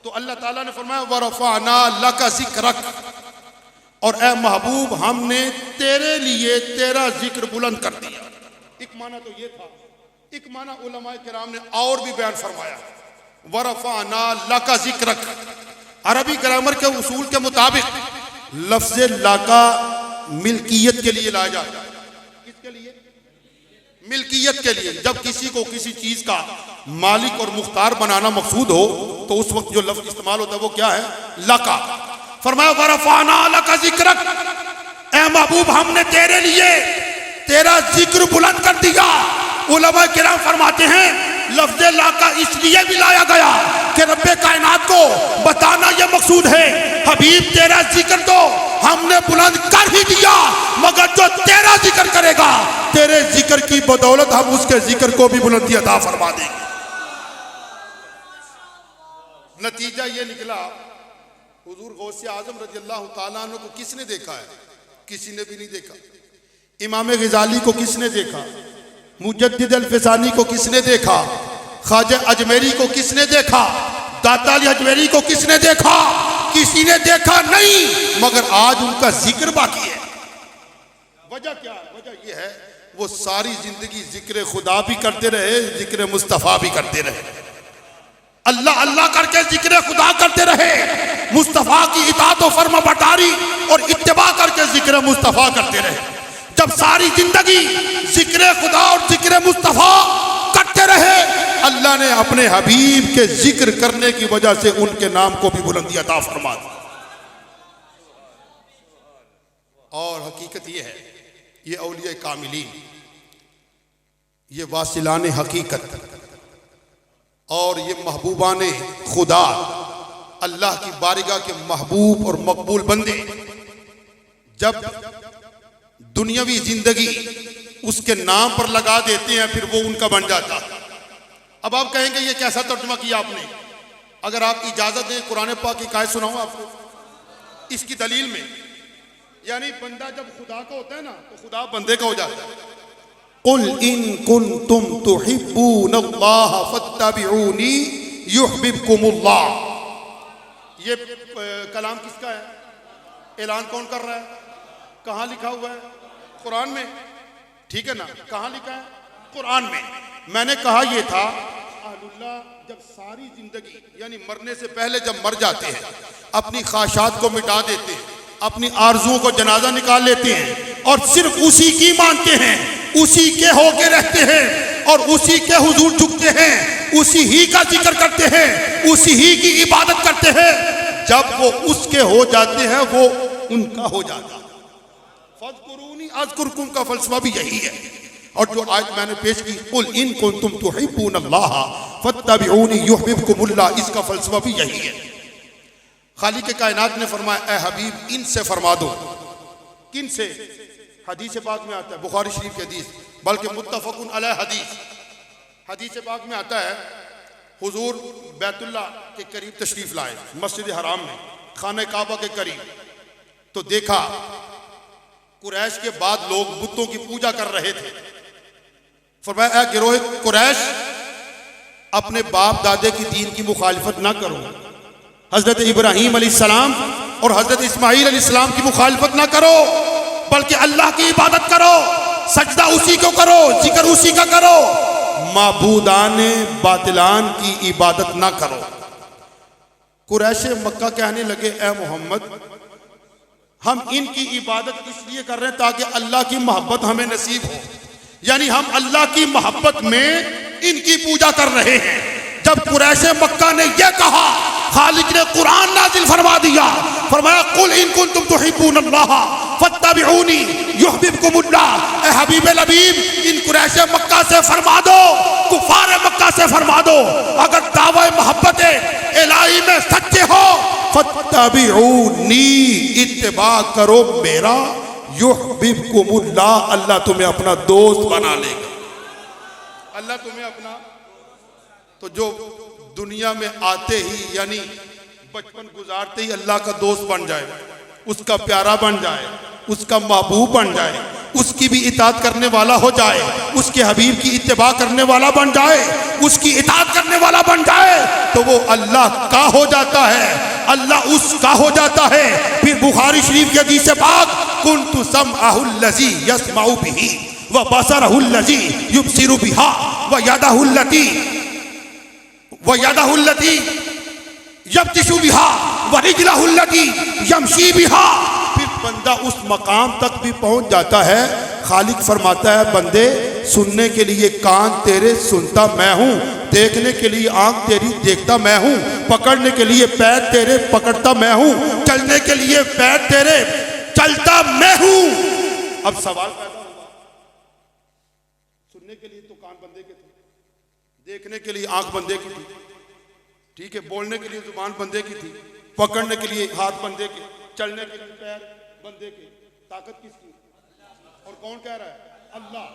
तो अल्लाह ताला ने फरमाया वरफाना लका जिक्रक, और ऐ महबूब हमने तेरे लिए तेरा जिक्र बुलंद कर दिया। एक माना तो ये था, एक माना उलमाए किराम ने और भी बयान फरमाया वरफाना लका जिक्रक। अरबी ग्रामर के उसूल के मुताबिक लफ्ज़ लाका मिल्कियत के लिए लाया जाता है। किसके लिए? मिल्कियत के लिए। जब किसी को किसी चीज का मालिक और मुख्तार बनाना मकसूद हो तो उस वक्त जो लफ्ज़ इस्तेमाल होता है वो क्या है? लाका। फरमाया वरफाना लका जिक्रक, ऐ महबूब हमने तेरे लिए तेरा जिक्र बुलंद कर दिया। उलमा किराम फरमाते हैं लफ्ज़ लाका इसलिए भी लाया गया कि रब्बे कायनात को बताना यह मकसूद है हबीब तेरा जिक्र तो हमने बुलंद कर ही दिया, मगर जो तेरा जिक्र करेगा तेरे जिक्र की बदौलत हम उसके जिक्र को भी बुलंदी अता फरमा देंगे। नतीजा ये निकला, हुजूर गौसे आजम रज़ियल्लाहु ताला अन्हु को किसने देखा है? किसी ने भी नहीं देखा। इमाम ग़ज़ाली को किसने देखा? मुजद्दिद अल-फ़िसानी को किसने देखा? ख्वाजा अजमेरी को किसने देखा? दाता अली अजमेरी को किसने देखा? किसी ने देखा नहीं, मगर आज उनका जिक्र बाकी है। वजह क्या है? वजह यह है वो सारी जिंदगी जिक्र खुदा भी करते रहे, जिक्र मुस्तफ़ा भी करते रहे, अल्लाह अल्लाह करके जिक्र खुदा करते रहे, मुस्तफ़ा की इताअत और फर्मा बरदारी और इत्तिबा करके जिक्र मुस्तफ़ा करते रहे। जब सारी जिंदगी जिक्र खुदा और जिक्र मुस्तफ़ा करते रहे, अल्लाह ने अपने हबीब के जिक्र करने की वजह से उनके नाम को भी बुलंदी अता फरमा दी। और हकीकत यह है, ये औलिया कामिलीन, ये वासिलान हकीकत और ये महबूबान खुदा, अल्लाह की बारगाह के महबूब और मकबूल बंदे, जब दुनियावी जिंदगी उसके नाम पर लगा देते हैं, फिर वो उनका बन जाता है। अब आप कहेंगे ये कैसा तर्जुमा किया आपने? अगर आप इजाजत दें, कुरान पाक की आयत सुनाऊं आपको इसकी दलील में। यानी बंदा जब खुदा का होता है ना, तो खुदा बंदे का हो जाता है। कुल इन कुंतुम तुहिब्बूनल्लाह फत्तबिऊनी युहब्बिबकुमुल्लाह। ये कलाम किसका है? ऐलान कौन कर रहा है? कहाँ लिखा हुआ है? कुरान में, ठीक है ना? कहाँ लिखा है? कुरान में। मैंने कहा ये था, अहलुल्लाह जब सारी जिंदगी यानी मरने से पहले जब मर जाते हैं, अपनी ख्वाहिशात को मिटा देते हैं, अपनी आरजुओं को जनाजा निकाल लेते हैं और सिर्फ उसी की मानते हैं, उसी के होके रहते हैं और उसी के हुजूर झुकते हैं, उसी ही का जिक्र करते हैं, उसी ही की इबादत करते हैं। जब वो उसके हो जाते हैं, वो उनका हो जाता है। फज़कुरूनी अज़कुरकुम का फलसफा भी यही है। और जो आज मैंने पेश की, कुल इन कुंतुम तुहिब्बूनल्लाह फत्तबिऊनी युहब्बिबकुमुल्लाह, इसका फलसफा भी यही है। खालिक कायनात ने फरमाया, ए हबीब इनसे फरमा दो। किन से? हदीस पाक में आता है, बुखारी शरीफ की हदीस, बल्कि मुत्तफ़क़ुन अलैह हदीस, हदीस पाक में आता है, हुजूर बैतुल्लाह के करीब तशरीफ लाए, मस्जिद हराम में, खाने काबा के करीब। तो देखा कुरैश के बाद लोग बुतों की पूजा कर रहे थे। फरमाया, ए गिरोह कुरैश, अपने बाप दादे की दीन की मुखालिफत ना करो, हजरत इब्राहीम अलैहिस्सलाम और हजरत इस्माईल अलैहिस्सलाम की मुखालिफत ना करो, बल्कि अल्लाह की इबादत करो, सजदा उसी को करो, जिक्र उसी का करो, माबूदान बातिलान की इबादत ना करो। कुरैश मक्का कहने लगे, ए मोहम्मद, हम इनकी इबादत इसलिए कर रहे हैं ताकि अल्लाह की मोहब्बत हमें नसीब हो। यानी हम अल्लाह की मोहब्बत में इनकी पूजा कर रहे हैं। जब कुरैश मक्का ने यह कहा, खालिक ने कुरान नाजिल फरमा दिया, फरमाया, कुल इन कुंतुम तुहिब्बूनल्लाह फत्तबिऊनी युहब्बिबकुमुल्लाह। ए हबीब लबीब, इन कुरैश मक्का से फरमा दो, कुफार मक्का से फरमा दो, अगर दावा मोहब्बत इलाही में सच्चे हो, फत्तबिऊनी, इत्तिबा करो मेरा, युहब्बिबकुमुल्लाह, अल्लाह तुम्हें अपना दोस्त बना लेगा। अल्लाह तुम्हें अपना, तो जो दुनिया में आते ही यानी बचपन गुजारते ही अल्लाह का दोस्त बन जाए, उसका प्यारा बन जाए, उसका महबूब बन जाए, उसकी भी इताअत करने वाला हो जाए, उसके हबीब की इत्तिबा करने वाला बन जाए, उसकी इताअत करने वाला बन जाए, तो वो अल्लाह का हो जाता है, अल्लाह उसका हो जाता है। फिर बुखारी शरीफ की हदीस पाक, कुन्तु समअहुल्लज़ी यस्मउ बिही व बसरहुल्लज़ी युबसिरु बिहा व यदहुल्लती यब्तिशु बिहा व रिजलहुल्लती यमशी बिहा। फिर बंदा उस मकाम तक भी पहुंच जाता है। खालिक फरमाता है, बंदे, सुनने के लिए कान तेरे सुनता मैं हूं, देखने के लिए आंख तेरी देखता मैं हूं, पकड़ने के लिए पैर तेरे पकड़ता मैं हूं, चलने के लिए पैर तेरे चलता मैं हूं। अब सवाल पैदा हुआ, सुनने के लिए तो कान बंदे के थे, देखने के लिए आंख बंदे की थी, ठीक है, बोलने के लिए जुबान बंदे की थी, पकड़ने के लिए हाथ बंदे के, चलने के लिए पैर बंदे के, ताकत किसकी? और कौन कह रहा है? अल्लाह।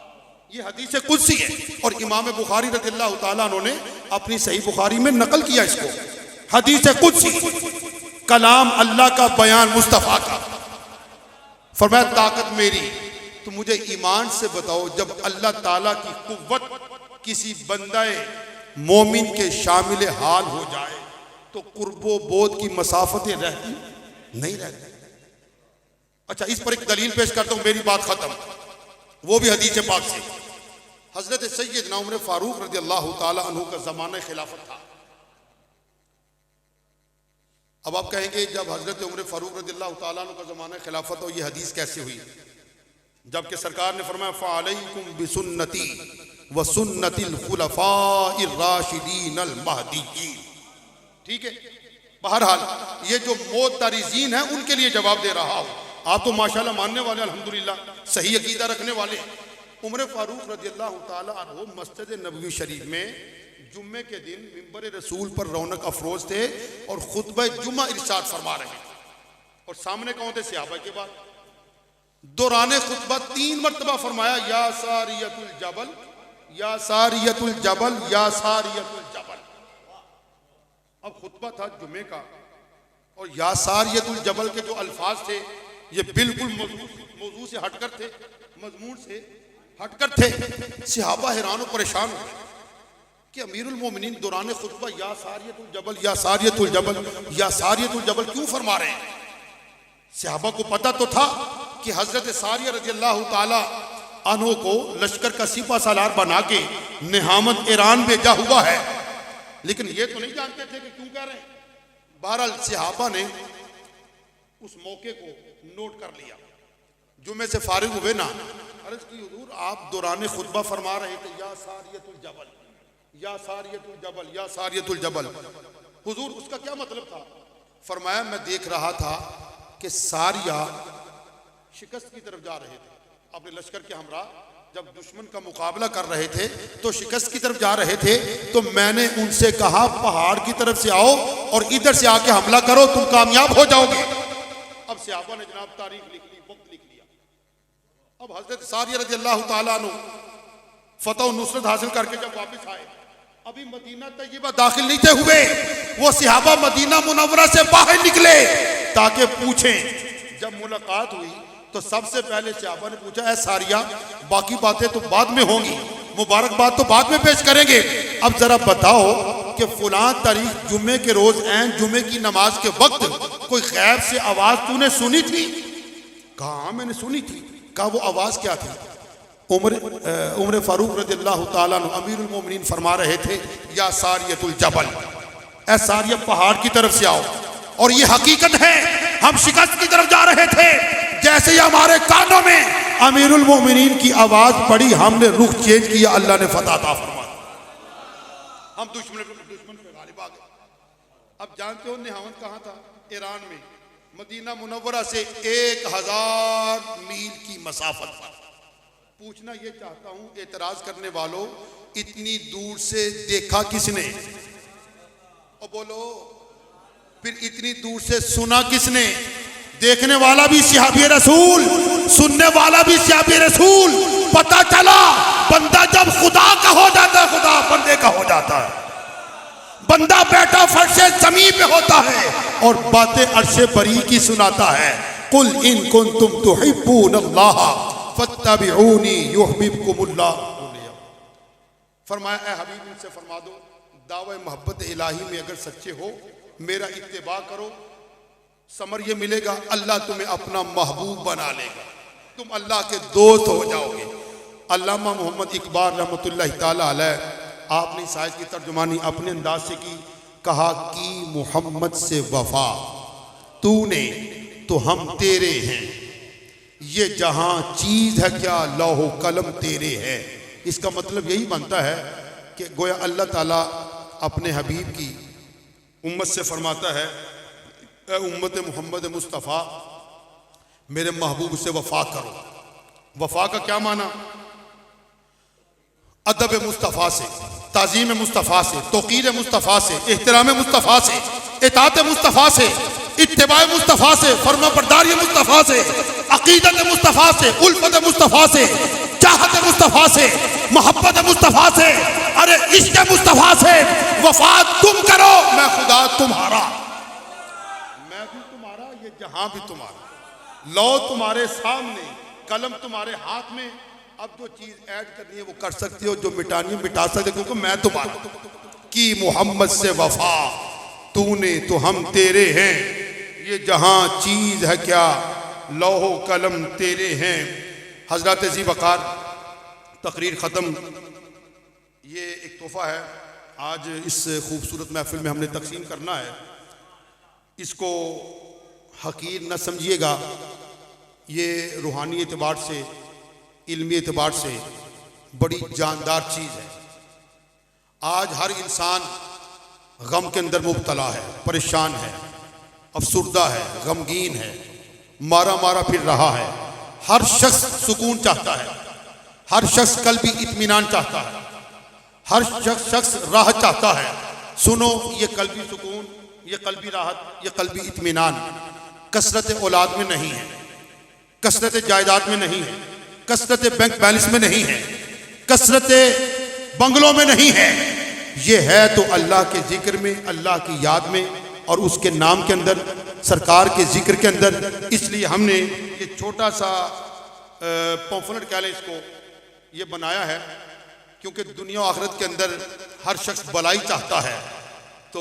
ये हदीस कुदसी है और इमाम बुखारी रज़ियल्लाहु ताला अन्हु ने अपनी सही बुखारी में नकल किया इसको। हदीस कुदसी, कलाम अल्लाह का, बयान मुस्तफ़ा का। फरमाया ताकत मेरी, तो मुझे ईमान से बताओ, जब अल्लाह ताला की कुव्वत किसी बंदाए मोमिन के शामिल हाल हो जाए तो कुर्बो बोध की मसाफतें रहती नहीं रहती। अच्छा, इस पर एक दलील पेश करता हूं, मेरी बात खत्म। वो भी हदीस पाक से। हजरत सैयदना उमर फारूक रज़ी अल्लाह ताला अन्हु का ज़माना खिलाफत था। अब आप कहेंगे जब हजरत उमर फारूक रज़ी अल्लाह ताला अन्हु का ज़माना खिलाफत हो, ये हदीस कैसे हुई? जबकि सरकार ने फरमाया फ़अलैकुम बिसुन्नती व सुन्नतिल खुलफाइर राशिदीन अल महदीयीन। ठीक है, बहरहाल ये जो मोतरिजीन है उनके लिए जवाब दे रहा हूं। आप तो माशाल्लाह मानने वाले, अल्हम्दुलिल्लाह सही अकीदा रखने वाले। उमर फारूक रज़ी अल्लाह ताला अन्हु मस्जिद नबवी शरीफ में जुम्मे के दिन मिंबर रसूल पर रौनक अफरोज थे और खुतबा जुम्मा इरशाद फरमा रहे थे। और सामने कौन थे? सहाबा के बाद। दौरान खुतबा 3 मरतबा फरमाया, या सारियतुल जबल, या सारियतुल जबल, या सारियतुल जबल। अब खुतबा था जुम्मे का और या सारियतुल जबल के जो अल्फाज थे ये बिल्कुल मौजू से हटकर थे, मजमून से हटकर थे। सहाबा हैरान और परेशान हो कि अमीरुल मोमिनीन दौरान खुतबा या सारियतुल जबल, या सारियतुल जबल, या सारियतुल जबल क्यों फरमा रहे हैं? सहाबा को पता तो था कि हजरत सारिया रज़ी अल्लाह ताला अन्हु को लश्कर का सिपा सालार बना के नेहामत ईरान भेजा हुआ है, लेकिन ये तो नहीं जानते थे कि क्यों कह रहे हैं। बहरहाल सहाबा ने उस मौके को नोट कर लिया। जुम्मे से फारिग हुए ना, अर्ज की हुजूर आप दौरान खुतबा फरमा रहे थे या सारियतुल जबल, या सारियतुल जबल, या सारियतुल जबल। हुजूर उसका क्या मतलब था? फरमाया मैं देख रहा था कि सारिया शिकस्त की तरफ जा रहे थे। अपने लश्कर के हमरा जब दुश्मन का मुकाबला कर रहे थे तो शिकस्त की तरफ जा रहे थे, तो मैंने उनसे कहा पहाड़ की तरफ से आओ और इधर से आके हमला करो, तुम कामयाब हो जाओगे। अब सहाबा ने जनाब तारीख लिख ली, वक्त लिख लिया। अब हजरत सारिया रज़ी अल्लाह ताला अन्हु फतह और नुसरत हासिल करके जब वापस आए, अभी मदीना तैयबा दाखिल नहीं थे हुए, वो सहाबा मदीना मुनव्वरा से बाहर निकले ताकि पूछें। जब मुलाकात हुई तो सबसे पहले सहाबा ने पूछा, ऐ सारिया बाकी बातें तो बाद में होंगी, मुबारकबाद तो बाद में पेश करेंगे, अब जरा बताओ कि फुलां तारीख जुम्मे के रोज ऐन जुम्मे की नमाज के वक्त कोई गैब से आवाज तूने सुनी थी? कहा मैंने सुनी थी। कहा वो आवाज क्या थी? उमर फारूक रज़ी अल्लाह ताला अन्हु अमीरुल मोमिनीन फरमा रहे थे, या सारियतुल जबल, ऐ सारिया पहाड़ की तरफ से आओ। और ये हकीकत है, हम शिकस्त की तरफ जा रहे थे, जैसे ही हमारे कानों में अमीरुल मोमिनीन की आवाज पड़ी, हमने रुख चेंज किया, अल्लाह ने फतह अता फरमा, हम दुश्मन पे गालिब आ गए। अब जानते हो नेहावत कहाँ था? ईरान में, मदीना मुनव्वरा से 1000 मील की मसाफत पर। पूछना ये चाहता हूं एतराज करने वालों, इतनी दूर से देखा किसने? और बोलो, फिर इतनी दूर से सुना किसने? देखने वाला भी सहाबी रसूल, सुनने वाला भी सहाबी रसूल। पता चला बंदा जब खुदा का हो जाता है, खुदा बंदे का हो जाता है। बंदा बैठा फर्शे ज़मीन पे होता है और बातें अर्शे बरी की सुनाता है। कुल इन कुंतुम तुहिब्बूनल्लाह फत्तबिऊनी युहब्बिबकुमुल्लाह। फरमाया ऐ हबीब इनसे फरमा दो, दावा मोहब्बत इलाही में अगर सच्चे हो, मेरा इत्तिबा करो, समर ये मिलेगा, अल्लाह तुम्हें अपना महबूब बना लेगा, तुम अल्लाह के दोस्त हो जाओगे। अल्लामा मोहम्मद इकबाल रहमतुल्लाह ताला अलैह, आपने इस आयत की तर्जुमानी अपने अंदाज से की। कहा कि मोहम्मद से वफा तूने तो हम तेरे हैं, ये जहां चीज है क्या लौहो कलम तेरे है। इसका मतलब यही बनता है कि गोया अल्लाह ताला अपने हबीब की उम्मत से फरमाता है, ए उम्मत मोहम्मद मुस्तफ़ा, मेरे महबूब से वफा करो। वफा का क्या माना? अदब मुस्तफ़ा से, ताज़ीम मुस्तफ़ा से, तौक़ीर मुस्तफ़ा से, एहतराम मुस्तफ़ा से, इताअत मुस्तफ़ा से, इत्तिबा मुस्तफ़ा से, फर्माबरदारी मुस्तफ़ा से, अक़ीदत मुस्तफ़ा से, उल्फत मुस्तफ़ा से, चाहत मुस्तफ़ा से, मोहब्बत मुस्तफ़ा से, अरे इश्क मुस्तफ़ा से वफा तुम करो, मैं खुदा तुम्हारा, मैं भी तुम्हारा, ये जहां भी तुम्हारा, लो तुम्हारे सामने, कलम तुम्हारे हाथ में। अब जो चीज ऐड करनी है वो कर सकती हो, जो मिटानी है मिटा सकते, क्योंकि मैं तुम्हारा की मोहम्मद से वफा, तूने तो हम तेरे हैं, ये जहां चीज है क्या, लौहो कलम तेरे हैं। हजरत ज़ी वक़ार, तकरीर ख़त्म। ये एक तोहफ़ा है, आज इस खूबसूरत महफिल में हमने तकसीम करना है। इसको हकीर न समझिएगा, ये रूहानी एतबार से, इल्मी एतबार से बड़ी जानदार चीज़ है। आज हर इंसान गम के अंदर मुब्तला है, परेशान है, अफसुर्दा है, गमगीन है, मारा मारा फिर रहा है। हर शख्स सुकून चाहता है, हर शख्स कल्बी इत्मीनान चाहता है, हर शख्स राहत चाहता है। सुनो, ये कल्बी सुकून, ये कल्बी राहत, ये कल्बी इत्मीनान कसरत औलाद में नहीं है, कसरत जायदाद में नहीं है, कसरत बैंक बैलेंस में नहीं है, कसरत बंगलों में नहीं है। ये है तो अल्लाह के जिक्र में, अल्लाह की याद में और उसके नाम के अंदर, सरकार के जिक्र के अंदर। इसलिए हमने ये छोटा सा पॉम्फलेट कह लें इसको, ये बनाया है, क्योंकि दुनिया और आखिरत के अंदर हर शख्स भलाई चाहता है। तो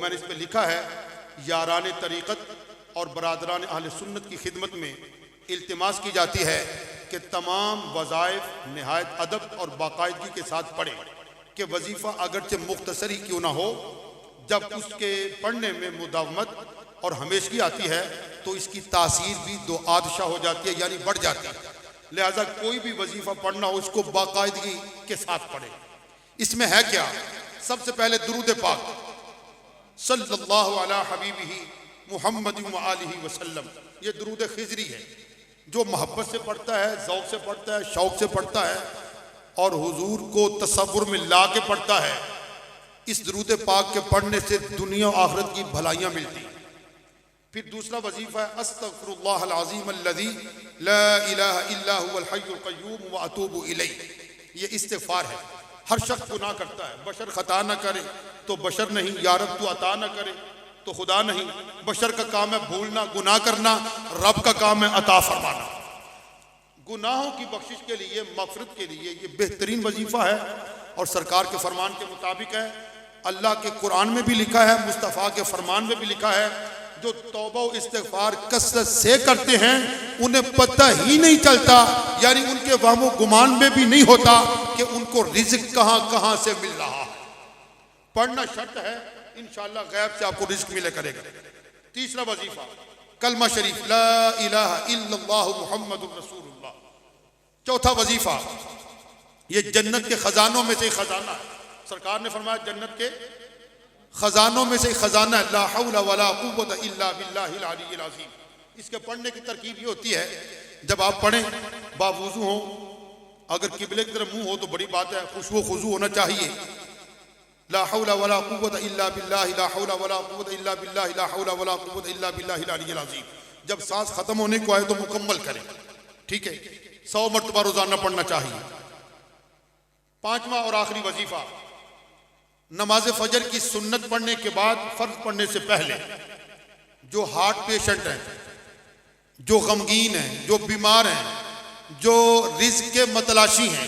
मैंने इस पर लिखा है, यारान तरीक़त और बरादरान अहले सुन्नत की खिदमत में इल्तिमास की जाती है कि तमाम वज़ाइफ निहायत अदब और बाकायदगी के साथ पढ़े, कि वजीफ़ा अगरचे मुख्तसर ही क्यों ना हो, जब उसके पढ़ने में मुदावमत और हमेशगी आती है तो इसकी तासीर भी दो आदशा हो जाती है, यानी बढ़ जाती है। लिहाजा कोई भी वजीफ़ा पढ़ना हो, उसको बाकायदगी के साथ पढ़े। इसमें है क्या? सबसे पहले दुरूद पाक सल्लल्लाहु अला हबीबिही मुहम्मद व आलिही वसल्लम, ये दुरूद खिजरी है, जो मोहब्बत से पढ़ता है, ज़ौक़ से पढ़ता है, शौक़ से पढ़ता है और हुजूर को तसव्वुर में ला के पढ़ता है। इस दुरूद पाक के पढ़ने से दुनिया और आखिरत की भलाइयाँ मिलती हैं। फिर दूसरा वजीफ़ा है अस्तग़फिरुल्लाह अल अज़ीम अल्लज़ी ला इलाहा इल्ला हुवल हय्युल क़य्यूम व अतूबु इलैह। ये इस्तिग़फ़ार है। हर शख्स गुनाह करता है, बशर ख़ता न करे तो बशर नहीं, या रब तू अता न करे तो खुदा नहीं। बशर का काम है भूलना, गुनाह करना, रब का काम है अता फरमाना। गुनाहों की बख्शिश के लिए, मग़फ़िरत के लिए ये बेहतरीन वजीफ़ा है और सरकार के फरमान के मुताबिक है। अल्लाह के कुरान में भी लिखा है, मुस्तफ़ा के फरमान में भी लिखा है, जो तौबा व इस्तिग़फ़ार कसरत से करते हैं उन्हें पता ही नहीं चलता, यानी उनके वहमो गुमान में भी नहीं होता कि उनको रिज़्क़ कहाँ कहाँ से मिल रहा है। पढ़ना शर्त है, इंशाअल्लाह गैब से आपको रिज़्क़ मिले करेगा। तीसरा वजीफ़ा कलमा शरीफ ला इलाहा इल्लल्लाहु मुहम्मदुर रसूलुल्लाह। चौथा वजीफ़ा, ये जन्नत के खजानों में से खजाना है। सरकार ने फरमाया जन्नत के खजानों में से खजाना है, ला हौला वला कुव्वता इल्ला बिल्लाहिल अलिय्यिल अज़ीम। इसके पढ़ने की तरकीब ये होती है, जब आप पढ़ें बावुज़ू हो, अगर किबले की तरफ मुंह हो तो बड़ी बात है, खुशबू खुजू होना चाहिए। ला हौला वला कुव्वता इल्ला बिल्लाहि, ला हौला वला कुव्वता इल्ला बिल्लाहि, ला हौला वला कुव्वता इल्ला बिल्लाहिल अलिय्यिल अज़ीम। जब सांस खत्म होने को आए तो मुकम्मल करें, ठीक है। 100 मरतबा रोजाना पढ़ना चाहिए। पांचवा और आखिरी वजीफा, नमाज फजर की सुन्नत पढ़ने के बाद, फर्ज पढ़ने से पहले, जो हार्ट पेशेंट हैं, जो गमगीन हैं, जो बीमार हैं, जो रिज़्क़ के मतलाशी हैं,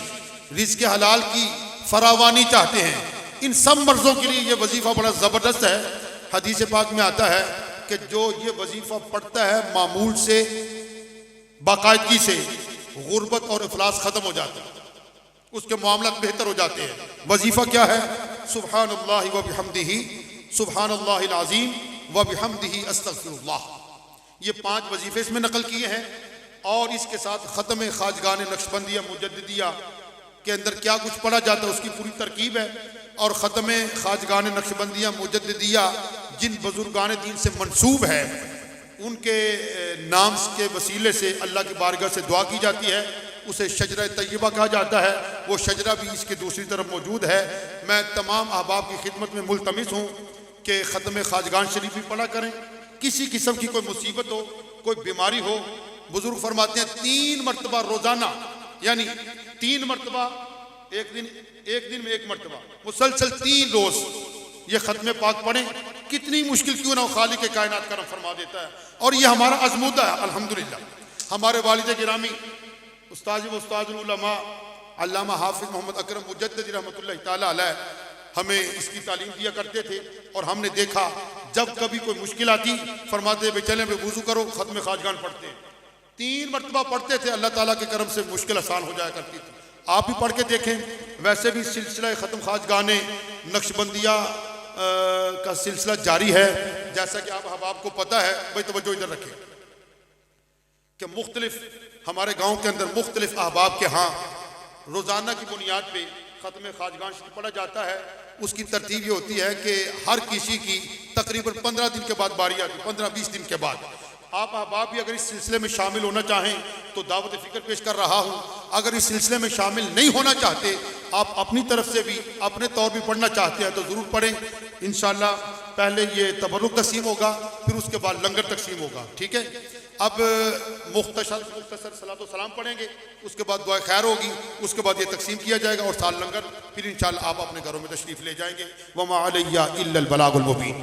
रिज़्क़ हलाल की फरावानी चाहते हैं, इन सब मर्ज़ों के लिए ये वजीफ़ा बड़ा ज़बरदस्त है। हदीस पाक में आता है कि जो ये वजीफ़ा पढ़ता है मामूल से, बाकायदगी से, गुर्बत और इफलास ख़त्म हो जाता है, उसके मामला बेहतर हो जाते हैं। वजीफ़ा क्या है? सुब्हानल्लाहि व बिहम्दिही, सुब्हानल्लाहिल अज़ीम व बिहम्दिही अस्तग़फिरुल्लाह। ये 5 वजीफ़े इसमें नकल किए हैं। और इसके साथ ख़त्म ख़ाजगान नक्शबंदिया मुजद्दिदिया के अंदर क्या कुछ पढ़ा जाता है उसकी पूरी तरकीब है। और ख़त्म ख़ाजगान नक्शबंदिया मुजद्दिदिया जिन बुजुर्गान दीन से मंसूब है, उनके नाम के वसीले से अल्लाह की बारगाह से दुआ की जाती है, उसे शजरा तय्यबा कहा जाता है। वो शजरा भी इसके दूसरी तरफ मौजूद है। मैं तमाम अहबाब की खिदमत में मुल्तमिस हूँ कि ख़त्म ख़ाजगान शरीफ भी पढ़ा करें। किसी किस्म की कोई मुसीबत हो, कोई बीमारी हो, बुजुर्ग फरमाते हैं 3 मरतबा रोज़ाना, यानी 3 मरतबा एक दिन में एक मरतबा मुसलसल 3 रोज ये खत्म पाक पढ़ें, कितनी मुश्किल क्यों ना हो, खालिक कायनात करम फरमा देता है। और ये हमारा अज़मूदा है अल्हम्दुलिल्लाह। हमारे वालिद गिरामी उस्ताद उलमा अल्लामा हाफिज मोहम्मद अकरम मुजद्दिदी रहमतुल्लाह ताला अलैह हमें इसकी तालीम दिया करते थे। और हमने देखा जब कभी कोई मुश्किल आती फरमाते भाई चलें भाई वुज़ू करो, खत्म खाजगान पढ़ते हैं। 3 मरतबा पढ़ते थे, अल्लाह ताला के करम से मुश्किल आसान हो जाया करती थी। आप भी पढ़ के देखें। वैसे भी सिलसिला ख़त्म खाजगाने नक्शबंदिया का सिलसिला जारी है, जैसा कि आप अहबाब को पता है। भाई तवज्जो इधर रखें कि मुख्तलिफ हमारे गाँव के अंदर मुख्तलिफ अहबाब के यहाँ रोज़ाना की बुनियाद पे ख़त्म खाजगान शरीफ पढ़ा जाता है। उसकी तरतीब ये होती है कि हर किसी की तकरीबन 15 दिन के बाद बारी आती, 15-20 दिन के बाद। आप अहबाब भी अगर इस सिलसिले में शामिल होना चाहें तो दावत फ़िक्र पेश कर रहा हूँ। अगर इस सिलसिले में शामिल नहीं होना चाहते, आप अपनी तरफ से भी अपने तौर भी पढ़ना चाहते हैं तो ज़रूर पढ़ें। इंशाअल्लाह पहले ये तबरुक तक़सीम होगा, फिर उसके बाद लंगर तक़सीम होगा, ठीक है। अब मुख्तसर सलातो सलाम पढ़ेंगे, उसके बाद दुआ खैर होगी, उसके बाद ये तक़सीम किया जाएगा और साल लंगर, फिर इंशाअल्लाह आप अपने घरों में तशरीफ़ ले जाएंगे। वमा अलैया इल्लल बलागुल मुबीन।